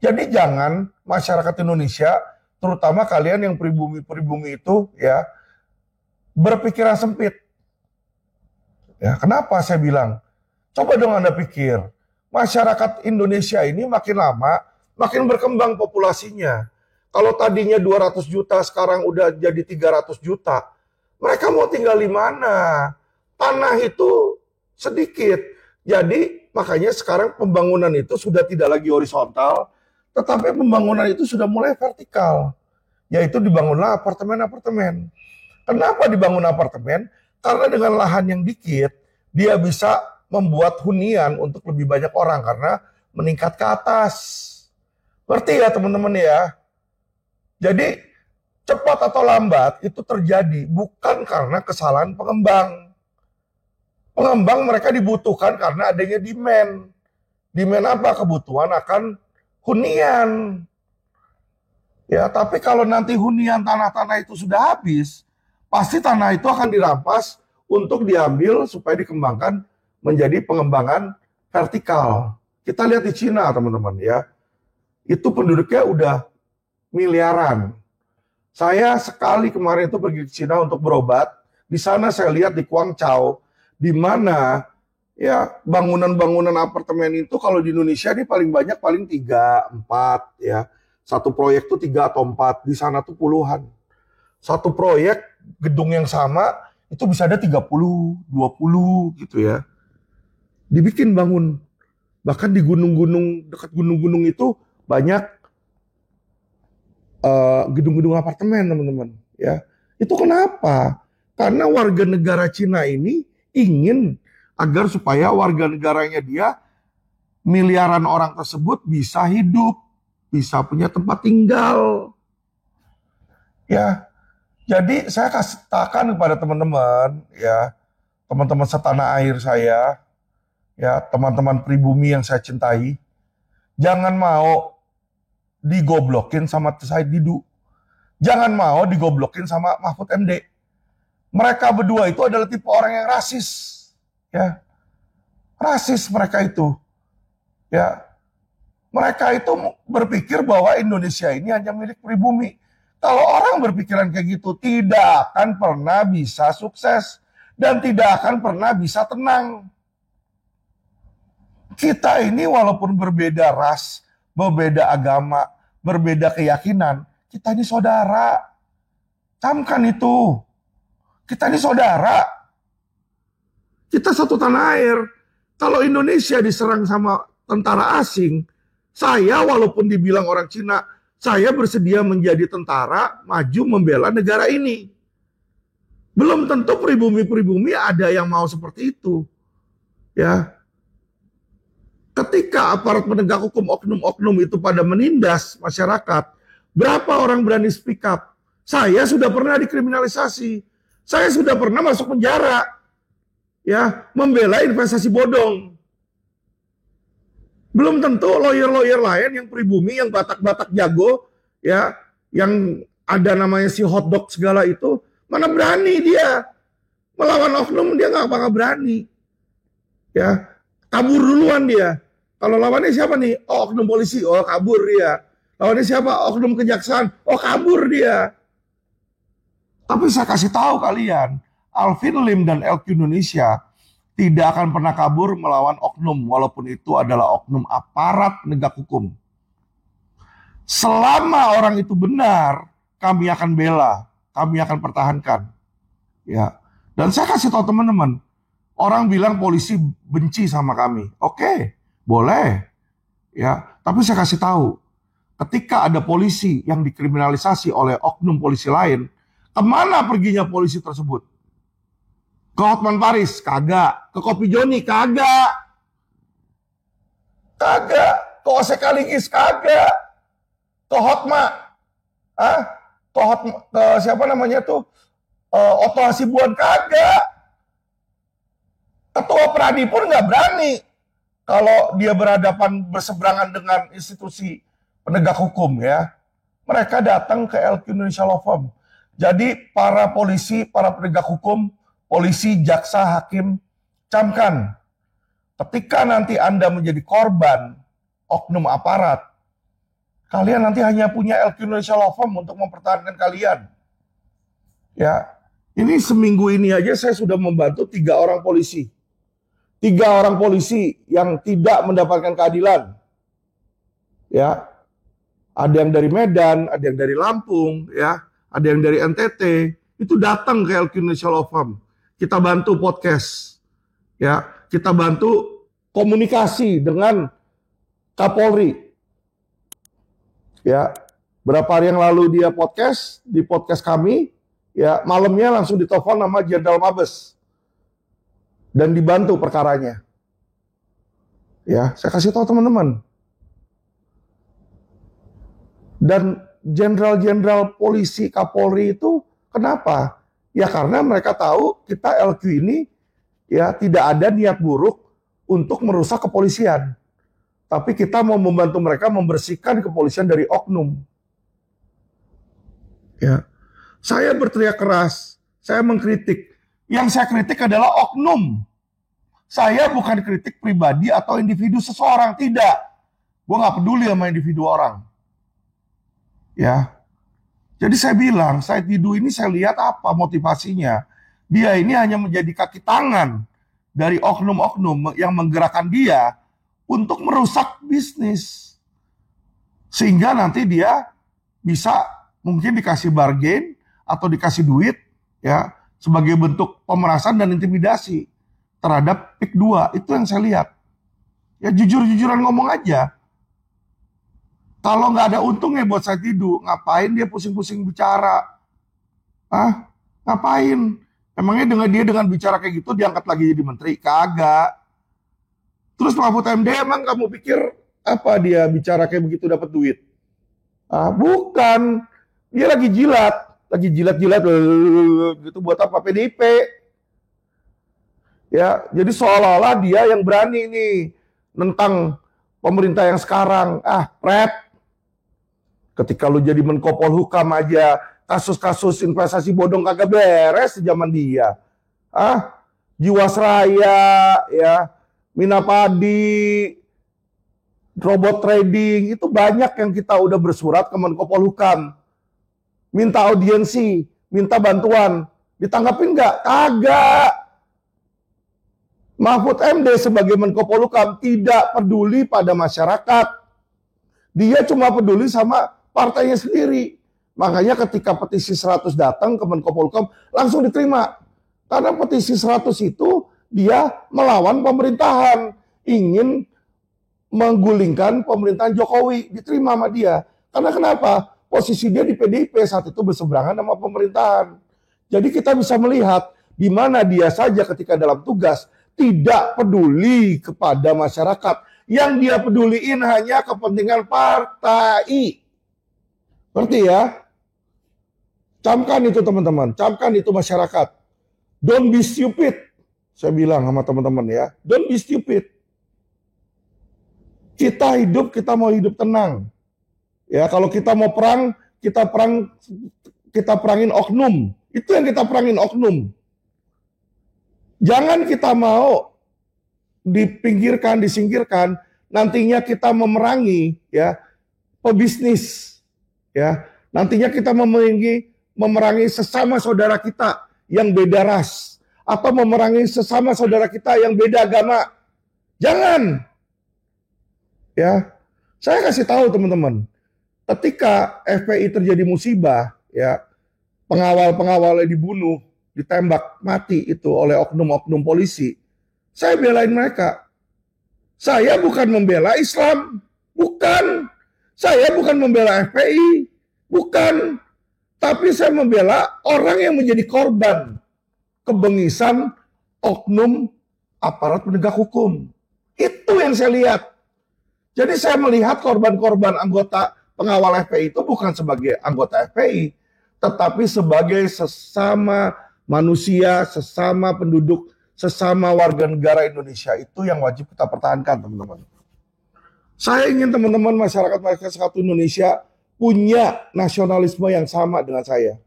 Jadi jangan masyarakat Indonesia, terutama kalian yang pribumi-pribumi itu ya, berpikiran sempit. Ya, kenapa saya bilang? Coba dong Anda pikir, masyarakat Indonesia ini makin lama makin berkembang populasinya. Kalau tadinya 200 juta, sekarang udah jadi 300 juta. Mereka mau tinggal di mana? Tanah itu sedikit. Jadi makanya sekarang pembangunan itu sudah tidak lagi horizontal, tetapi pembangunan itu sudah mulai vertikal. Yaitu dibangunlah apartemen-apartemen. Kenapa dibangun apartemen? Karena dengan lahan yang dikit, dia bisa membuat hunian untuk lebih banyak orang karena meningkat ke atas. Ngerti ya teman-teman ya? Jadi cepat atau lambat itu terjadi bukan karena kesalahan pengembang. Pengembang mereka dibutuhkan karena adanya demand. Demand apa? Kebutuhan akan hunian. Ya, tapi kalau nanti hunian tanah-tanah itu sudah habis, pasti tanah itu akan dirampas untuk diambil supaya dikembangkan menjadi pengembangan vertikal. Kita lihat di Cina, teman-teman ya. Itu penduduknya udah miliaran. Saya sekali kemarin itu pergi ke Cina untuk berobat. Di sana saya lihat di Guangzhou, di mana ya bangunan-bangunan apartemen itu kalau di Indonesia ini paling banyak paling 3, 4 ya. Satu proyek tuh 3 atau 4, di sana tuh puluhan. Satu proyek gedung yang sama itu bisa ada 30, 20 gitu ya. Dibikin bangun. Bahkan di gunung-gunung, dekat gunung-gunung itu banyak gedung-gedung apartemen, teman-teman. Ya, itu kenapa? Karena warga negara Cina ini ingin agar supaya warga negaranya dia, miliaran orang tersebut bisa hidup, bisa punya tempat tinggal. Ya, jadi saya katakan kepada teman-teman, ya, teman-teman setanah air saya, ya, teman-teman pribumi yang saya cintai, jangan mau digoblokin sama Said Didu. Jangan mau digoblokin sama Mahfud MD. Mereka berdua itu adalah tipe orang yang rasis. Ya. Rasis mereka itu. Ya. Mereka itu berpikir bahwa Indonesia ini hanya milik pribumi. Kalau orang berpikiran kayak gitu, tidak akan pernah bisa sukses. Dan tidak akan pernah bisa tenang. Kita ini walaupun berbeda ras, berbeda agama, berbeda keyakinan, kita ini saudara. Camkan itu. Kita ini saudara. Kita satu tanah air. Kalau Indonesia diserang sama tentara asing, saya walaupun dibilang orang Cina, saya bersedia menjadi tentara, maju membela negara ini. Belum tentu pribumi-pribumi ada yang mau seperti itu. Ya. Ketika aparat penegak hukum oknum-oknum itu pada menindas masyarakat, berapa orang berani speak up? Saya sudah pernah dikriminalisasi. Saya sudah pernah masuk penjara. Ya, membela investasi bodong. Belum tentu lawyer-lawyer lain yang pribumi, yang Batak-Batak jago, ya, yang ada namanya si hotdog segala itu, mana berani dia melawan oknum, dia nggak bakal berani. Ya, kabur duluan dia. Kalau lawannya siapa nih? Oh, oknum polisi. Oh, kabur dia. Lawannya siapa? Oknum kejaksaan. Oh, kabur dia. Tapi saya kasih tahu kalian, Alvin Lim dan LQ Indonesia tidak akan pernah kabur melawan oknum, walaupun itu adalah oknum aparat penegak hukum. Selama orang itu benar, kami akan bela, kami akan pertahankan. Ya. Dan saya kasih tahu teman-teman, orang bilang polisi benci sama kami. Oke, boleh. Ya, tapi saya kasih tahu, ketika ada polisi yang dikriminalisasi oleh oknum polisi lain, kemana perginya polisi tersebut? Ke Hotman Paris? Kagak. Ke Kopi Joni? Kagak. Kagak. Ke Osekaligis? Kagak. Ke Hotma? Ke siapa namanya tuh? Otto Hasibuan? Kagak. Ketua Pradi pun nggak berani kalau dia berseberangan dengan institusi penegak hukum ya. Mereka datang ke LQ Indonesia Law Firm. Jadi para polisi, para penegak hukum, polisi, jaksa, hakim, Camkan, ketika nanti Anda menjadi korban oknum aparat, kalian nanti hanya punya LQ Indonesia Law Firm untuk mempertahankan kalian. Ya, ini seminggu ini aja saya sudah membantu 3 orang polisi. 3 orang polisi yang tidak mendapatkan keadilan. Ya, ada yang dari Medan, ada yang dari Lampung, ya, ada yang dari NTT, itu datang ke LQ Indonesia Law Firm. Kita bantu podcast, ya, kita bantu komunikasi dengan Kapolri. Ya, berapa hari yang lalu dia podcast di podcast kami, ya, malamnya langsung ditelepon nama Jenderal Mabes dan dibantu perkaranya. Ya, saya kasih tahu teman-teman. Dan jenderal-jenderal polisi Kapolri itu kenapa? Ya karena mereka tahu kita LQ ini ya tidak ada niat buruk untuk merusak kepolisian. Tapi kita mau membantu mereka membersihkan kepolisian dari oknum. Ya. Saya berteriak keras, saya mengkritik. Yang saya kritik adalah oknum. Saya bukan kritik pribadi atau individu seseorang, tidak. Gue nggak peduli sama individu orang. Ya, jadi saya bilang, Said Didu ini saya lihat apa motivasinya. Dia ini hanya menjadi kaki tangan dari oknum-oknum yang menggerakkan dia untuk merusak bisnis. Sehingga nanti dia bisa mungkin dikasih bargain atau dikasih duit ya sebagai bentuk pemerasan dan intimidasi terhadap PIK 2. Itu yang saya lihat. Ya jujur-jujuran ngomong aja. Kalau nggak ada untungnya buat Said Didu, ngapain dia pusing-pusing bicara? Ngapain? Emangnya dengan bicara kayak gitu diangkat lagi jadi menteri? Kagak. Terus Mahfud MD emang kamu pikir apa dia bicara kayak begitu dapat duit? Bukan. Dia lagi jilat-jilat gitu buat apa? PDIP. Ya, jadi seolah-olah dia yang berani nih tentang pemerintah yang sekarang. Pret. Ketika lu jadi Menko Polhukam aja, kasus-kasus investasi bodong kagak beres zaman dia. Jiwasraya, ya, Minapadi, robot trading, itu banyak yang kita udah bersurat ke Menko Polhukam. Minta audiensi, minta bantuan. Ditanggapin nggak? Kagak. Mahfud MD sebagai Menko Polhukam tidak peduli pada masyarakat. Dia cuma peduli sama partainya sendiri. Makanya ketika petisi 100 datang ke Menko Polhukam langsung diterima. Karena petisi 100 itu dia melawan pemerintahan, ingin menggulingkan pemerintahan Jokowi, diterima sama dia. Karena kenapa? Posisi dia di PDIP saat itu berseberangan sama pemerintahan. Jadi kita bisa melihat di mana dia saja ketika dalam tugas tidak peduli kepada masyarakat. Yang dia peduliin hanya kepentingan partai. Ngerti ya? Camkan itu teman-teman, camkan itu masyarakat. Don't be stupid. Saya bilang sama teman-teman ya, don't be stupid. Kita mau hidup tenang. Ya, kalau kita mau perang, kita perangin oknum. Itu yang kita perangin, oknum. Jangan kita mau dipinggirkan, disingkirkan, nantinya kita memerangi ya pebisnis. Ya, nantinya kita memerangi sesama saudara kita yang beda ras atau memerangi sesama saudara kita yang beda agama. Jangan. Ya. Saya kasih tahu teman-teman, ketika FPI terjadi musibah, ya, pengawal-pengawalnya dibunuh, ditembak mati itu oleh oknum-oknum polisi. Saya belain mereka. Saya bukan membela Islam, bukan. Saya bukan membela FPI, bukan. Tapi saya membela orang yang menjadi korban kebengisan oknum aparat penegak hukum. Itu yang saya lihat. Jadi saya melihat korban-korban anggota pengawal FPI itu bukan sebagai anggota FPI, tetapi sebagai sesama manusia, sesama penduduk, sesama warga negara Indonesia. Itu yang wajib kita pertahankan, teman-teman. Saya ingin teman-teman masyarakat Indonesia punya nasionalisme yang sama dengan saya.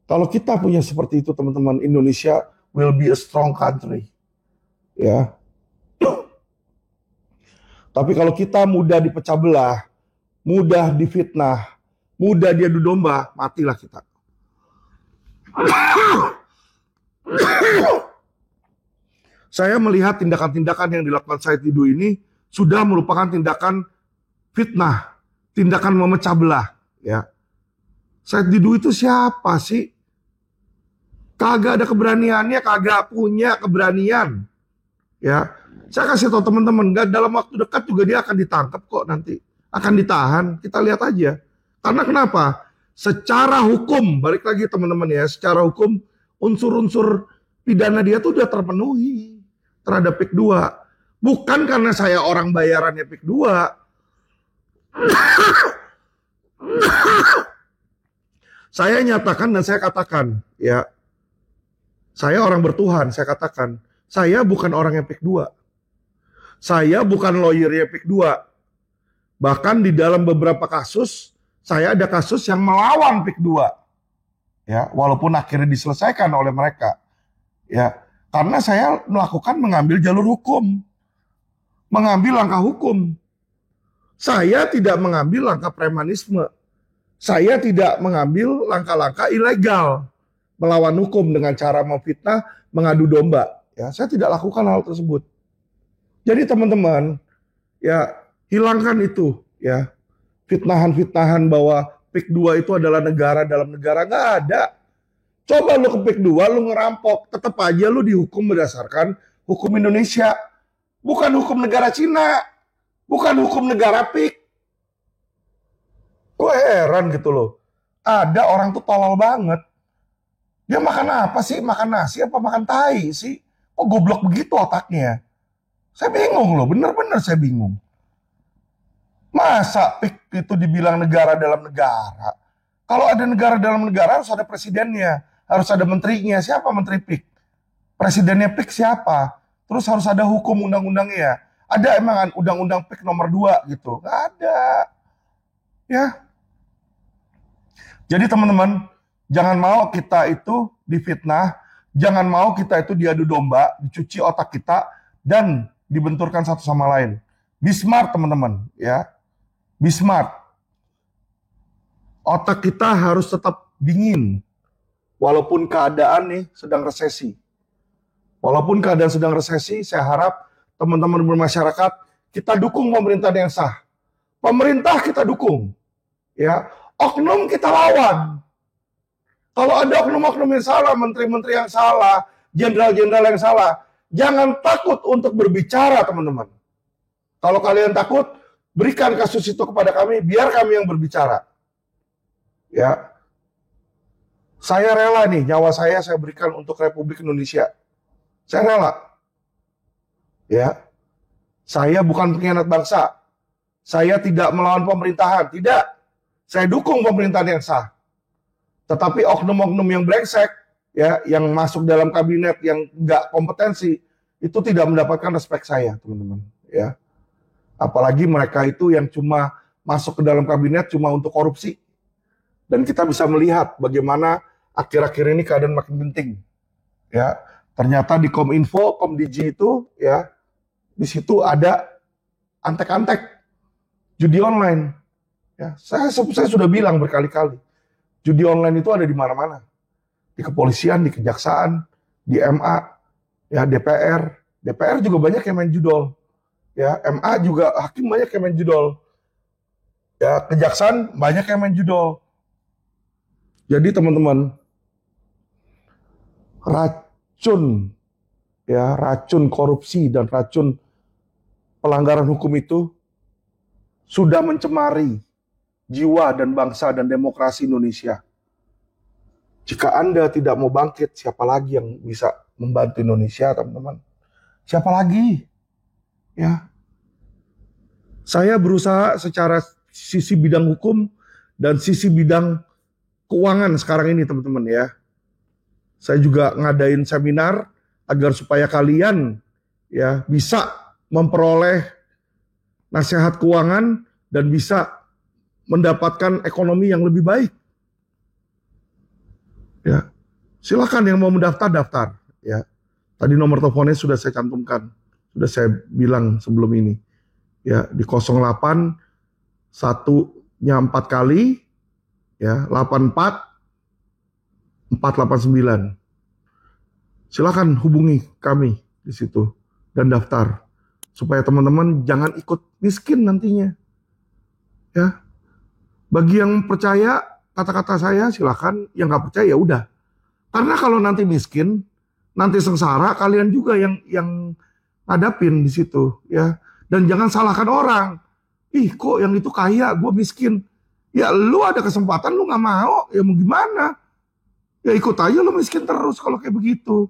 Kalau kita punya seperti itu, teman-teman, Indonesia will be a strong country. ya. Tapi kalau kita mudah dipecah belah, mudah difitnah, mudah diadu domba, matilah kita. Saya melihat tindakan-tindakan yang dilakukan Said Didu ini sudah merupakan tindakan fitnah, tindakan memecah belah. Ya, Said Didu itu siapa sih? Kagak ada keberaniannya, kagak punya keberanian. Ya, saya kasih tahu teman-teman, dalam waktu dekat juga dia akan ditangkap kok nanti, akan ditahan. Kita lihat aja. Karena kenapa? Secara hukum, balik lagi teman-teman ya, secara hukum unsur-unsur pidana dia tuh udah terpenuhi terhadap PIK 2. Bukan karena saya orang bayarannya PIK 2. Saya nyatakan dan saya katakan, ya, saya orang bertuhan, saya katakan, saya bukan orang yang PIK 2. Saya bukan lawyernya PIK 2. Bahkan di dalam beberapa kasus, saya ada kasus yang melawan PIK 2. Ya, walaupun akhirnya diselesaikan oleh mereka. Ya, karena saya mengambil jalur hukum. Mengambil langkah hukum. Saya tidak mengambil langkah premanisme. Saya tidak mengambil langkah-langkah ilegal. Melawan hukum dengan cara memfitnah, mengadu domba. Ya, saya tidak lakukan hal tersebut. Jadi teman-teman, ya hilangkan itu. Ya, fitnahan-fitnahan bahwa PIK 2 itu adalah negara dalam negara. Nggak ada. Coba lu ke PIK 2, lu ngerampok. Tetap aja lu dihukum berdasarkan hukum Indonesia. Bukan hukum negara Cina. Bukan hukum negara PIK. Gue heran gitu loh. Ada orang tuh tolol banget. Dia makan apa sih? Makan nasi apa makan tai sih? Kok goblok begitu otaknya? Saya bingung loh. Bener-bener saya bingung. Masa PIK itu dibilang negara dalam negara? Kalau ada negara dalam negara harus ada presidennya. Harus ada menterinya. Siapa menteri PIK? Presidennya PIK siapa? Terus harus ada hukum undang-undangnya. Ada emang undang-undang PIK nomor 2 gitu? Nggak ada. Ya. Jadi teman-teman, jangan mau kita itu difitnah. Jangan mau kita itu diadu domba. Dicuci otak kita. Dan dibenturkan satu sama lain. Be smart teman-teman. Ya. Be smart. Otak kita harus tetap dingin. Walaupun keadaan nih sedang resesi. Walaupun keadaan sedang resesi, saya harap teman-teman bermasyarakat, kita dukung pemerintahan yang sah. Pemerintah kita dukung. Ya, oknum kita lawan. Kalau ada oknum-oknum yang salah, menteri-menteri yang salah, jenderal-jenderal yang salah, jangan takut untuk berbicara, teman-teman. Kalau kalian takut, berikan kasus itu kepada kami, biar kami yang berbicara. Ya, saya rela nih, nyawa saya berikan untuk Republik Indonesia. Saya rela. Ya, saya bukan pengkhianat bangsa. Saya tidak melawan pemerintahan, tidak. Saya dukung pemerintahan yang sah. Tetapi oknum-oknum yang brengsek, ya, yang masuk dalam kabinet yang nggak kompetensi, itu tidak mendapatkan respek saya, teman-teman. Ya, apalagi mereka itu yang cuma masuk ke dalam kabinet cuma untuk korupsi. Dan kita bisa melihat bagaimana akhir-akhir ini keadaan makin penting. Ya, ternyata di Kominfo, Komdigi itu, ya, di situ ada antek-antek judi online. Ya, saya sudah bilang berkali-kali, judi online itu ada di mana-mana, di kepolisian, di kejaksaan, di MA, ya DPR juga banyak yang main judol, ya MA juga hakim banyak yang main judol, ya kejaksaan banyak yang main judol. Jadi teman-teman, racun korupsi dan racun pelanggaran hukum itu sudah mencemari jiwa dan bangsa dan demokrasi Indonesia. Jika Anda tidak mau bangkit, siapa lagi yang bisa membantu Indonesia, teman-teman? Siapa lagi? Ya, saya berusaha secara sisi bidang hukum dan sisi bidang keuangan sekarang ini, teman-teman ya. Saya juga ngadain seminar agar supaya kalian ya bisa memperoleh nasihat keuangan dan bisa mendapatkan ekonomi yang lebih baik. Ya, silakan yang mau mendaftar daftar. Ya, Tadi nomor teleponnya sudah saya cantumkan, sudah saya bilang sebelum ini. Ya, di 08 satunya 4 kali, ya 84 489. Silakan hubungi kami di situ dan daftar supaya teman-teman jangan ikut miskin nantinya. Ya, bagi yang percaya kata-kata saya silakan, yang nggak percaya ya udah. Karena kalau nanti miskin, nanti sengsara, kalian juga yang ngadapin di situ, ya. Dan jangan salahkan orang. Ih, kok yang itu kaya, gue miskin. Ya, lu ada kesempatan, lu nggak mau, ya mau gimana? Ya ikut aja, lu miskin terus kalau kayak begitu.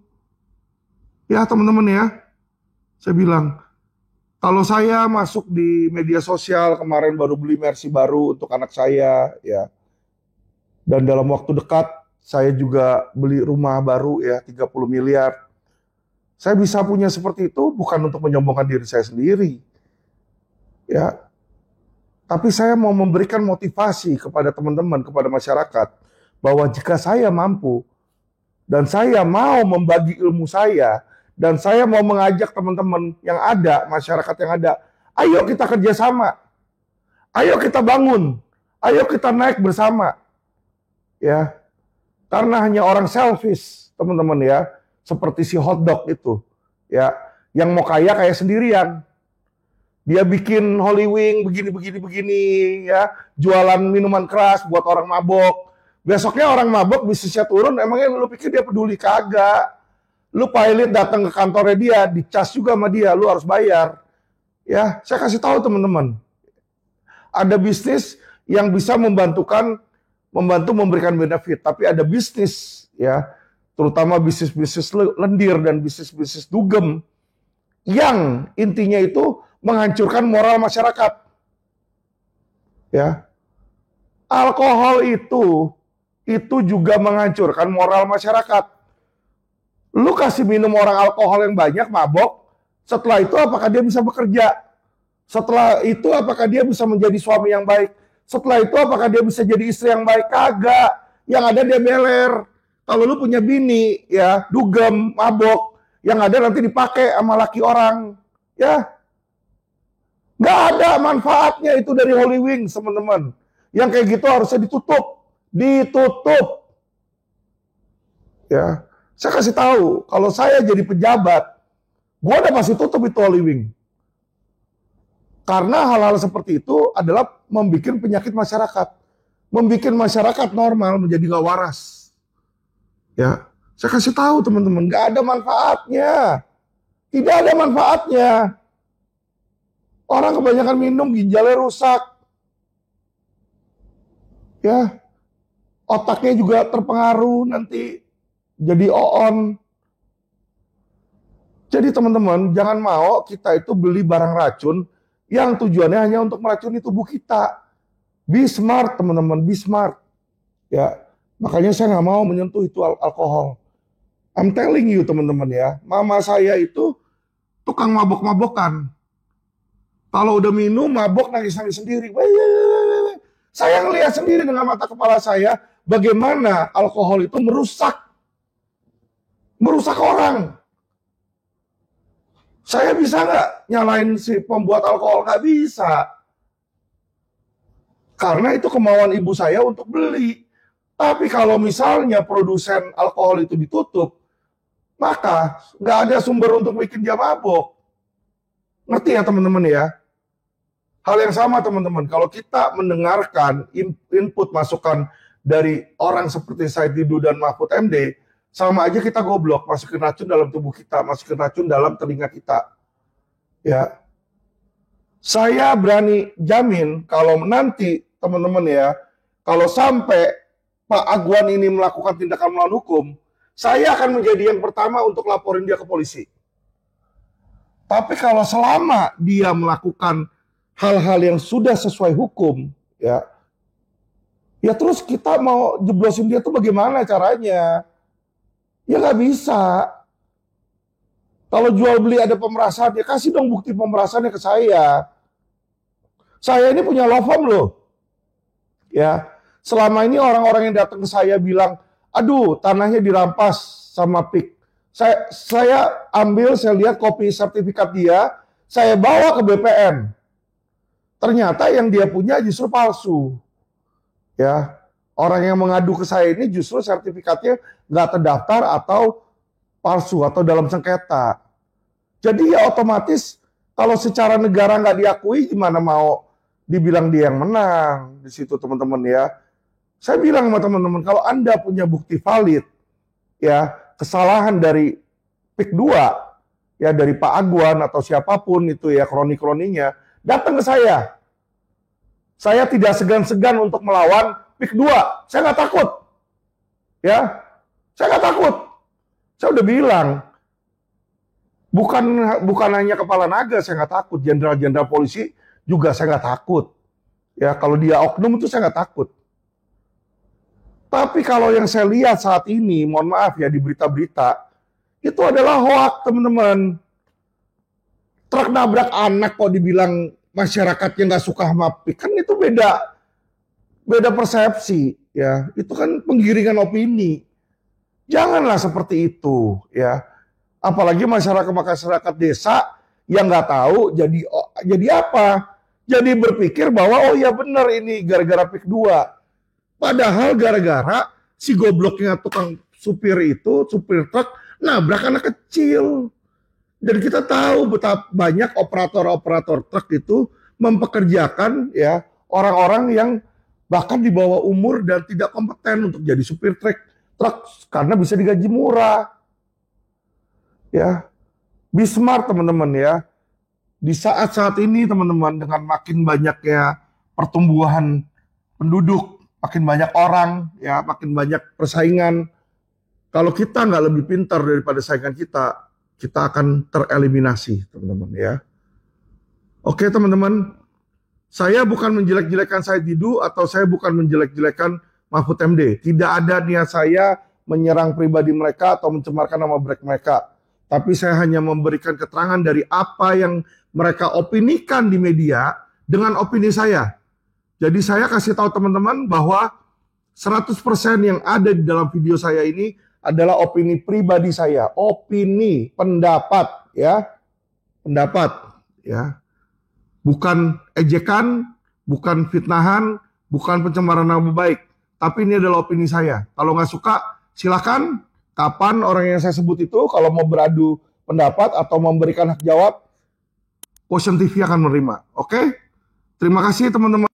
Ya teman-teman ya, saya bilang, kalau saya masuk di media sosial kemarin baru beli Mercy baru untuk anak saya, ya. Dan dalam waktu dekat saya juga beli rumah baru ya 30 miliar. Saya bisa punya seperti itu bukan untuk menyombongkan diri saya sendiri. Ya. Tapi saya mau memberikan motivasi kepada teman-teman, kepada masyarakat bahwa jika saya mampu dan saya mau membagi ilmu saya dan saya mau mengajak teman-teman yang ada, masyarakat yang ada, ayo kita kerjasama. Ayo kita bangun. Ayo kita naik bersama. Ya, karena hanya orang selfish, teman-teman ya, seperti si hotdog itu, ya, yang mau kaya kayak sendirian. Dia bikin Holy Wing begini, ya, jualan minuman keras buat orang mabok. Besoknya orang mabok bisnisnya turun, emangnya lu pikir dia peduli? Kagak. Lu pilot datang ke kantornya dia, dicas juga sama dia, lu harus bayar. Ya, saya kasih tahu teman-teman. Ada bisnis yang bisa membantu memberikan benefit, tapi ada bisnis ya, terutama bisnis-bisnis lendir dan bisnis-bisnis dugem yang intinya itu menghancurkan moral masyarakat. Ya. Alkohol itu juga menghancurkan moral masyarakat. Lu kasih minum orang alkohol yang banyak, mabok, setelah itu apakah dia bisa bekerja? Setelah itu apakah dia bisa menjadi suami yang baik? Setelah itu apakah dia bisa jadi istri yang baik? Kagak. Yang ada dia beler. Kalau lu punya bini, ya, dugem, mabok, yang ada nanti dipakai sama laki orang. Ya. Nggak ada manfaatnya itu dari Holy Wings, teman-teman. Yang kayak gitu harusnya ditutup. Ditutup. Ya. Saya kasih tahu, kalau saya jadi pejabat, gua udah pasti tutup itu Holy Wing. Karena hal-hal seperti itu adalah membuat penyakit masyarakat. Membuat masyarakat normal menjadi gak waras. Ya, saya kasih tahu teman-teman, gak ada manfaatnya. Tidak ada manfaatnya. Orang kebanyakan minum, ginjalnya rusak. Ya, otaknya juga terpengaruh nanti jadi oon. Jadi teman-teman, jangan mau kita itu beli barang racun yang tujuannya hanya untuk meracuni tubuh kita. Be smart teman-teman, be smart. Ya, makanya saya nggak mau menyentuh itu alkohol. I'm telling you teman-teman ya, mama saya itu tukang mabok-mabokan. Kalau udah minum, mabok, nangis-nangis sendiri. Saya ngelihat sendiri dengan mata kepala saya bagaimana alkohol itu merusak orang. Saya bisa nggak nyalain si pembuat alkohol? Nggak bisa. Karena itu kemauan ibu saya untuk beli. Tapi kalau misalnya produsen alkohol itu ditutup, maka nggak ada sumber untuk bikin dia mabok. Ngerti ya teman-teman ya? Hal yang sama teman-teman, kalau kita mendengarkan input masukan dari orang seperti Said Didu dan Mahfud MD, sama aja kita goblok, masukin racun dalam tubuh kita, masukin racun dalam telinga kita. Ya, saya berani jamin kalau nanti teman-teman ya, kalau sampai Pak Agwan ini melakukan tindakan melawan hukum, saya akan menjadi yang pertama untuk laporin dia ke polisi. Tapi kalau selama dia melakukan hal-hal yang sudah sesuai hukum, ya terus kita mau jeblosin dia tuh bagaimana caranya? Ya nggak bisa. Kalau jual beli ada pemerasan, ya kasih dong bukti pemerasannya ke saya. Saya ini punya law firm loh. Ya, selama ini orang-orang yang datang ke saya bilang, aduh tanahnya dirampas sama PIK. Saya ambil, saya lihat kopi sertifikat dia, saya bawa ke BPN. Ternyata yang dia punya justru palsu. Ya, orang yang mengadu ke saya ini justru sertifikatnya nggak terdaftar atau palsu atau dalam sengketa. Jadi ya otomatis kalau secara negara nggak diakui, gimana mau dibilang dia yang menang di situ, teman-teman ya. Saya bilang sama teman-teman, kalau Anda punya bukti valid, ya kesalahan dari PIK 2, ya dari Pak Agwan atau siapapun itu ya, kroni-kroninya, datang ke saya. Saya tidak segan-segan untuk melawan PIK 2. Saya nggak takut. Ya, saya nggak takut. Saya udah bilang, bukan hanya kepala naga saya nggak takut, jenderal-jenderal polisi juga saya nggak takut. Ya, kalau dia oknum itu saya nggak takut. Tapi kalau yang saya lihat saat ini, mohon maaf ya, di berita-berita, itu adalah hoak, teman-teman. Truk nabrak anak kok dibilang masyarakatnya nggak suka sama PIK, kan itu beda persepsi, ya. Itu kan penggiringan opini. Janganlah seperti itu, ya. Apalagi masyarakat desa yang nggak tahu, jadi apa? Jadi berpikir bahwa oh ya benar ini gara-gara PIK 2. Padahal gara-gara si gobloknya tukang supir truk, nabrak anak kecil. Dan kita tahu betapa banyak operator-operator truk itu mempekerjakan ya orang-orang yang bahkan di bawah umur dan tidak kompeten untuk jadi supir truk karena bisa digaji murah. Ya, be smart teman-teman ya. Di saat-saat ini teman-teman, dengan makin banyaknya pertumbuhan penduduk, makin banyak orang, ya, makin banyak persaingan. Kalau kita nggak lebih pintar daripada saingan kita akan tereliminasi, teman-teman ya. Oke teman-teman, saya bukan menjelek-jelekan Said Didu atau saya bukan menjelek-jelekan Mahfud MD. Tidak ada niat saya menyerang pribadi mereka atau mencemarkan nama baik mereka. Tapi saya hanya memberikan keterangan dari apa yang mereka opinikan di media dengan opini saya. Jadi saya kasih tahu teman-teman bahwa 100% yang ada di dalam video saya ini adalah opini pribadi saya, opini, pendapat, ya, pendapat, ya, bukan ejekan, bukan fitnahan, bukan pencemaran nama baik, tapi ini adalah opini saya. Kalau nggak suka, silakan. Kapan orang yang saya sebut itu kalau mau beradu pendapat atau memberikan hak jawab, Quotient TV akan menerima. Oke? Terima kasih teman-teman.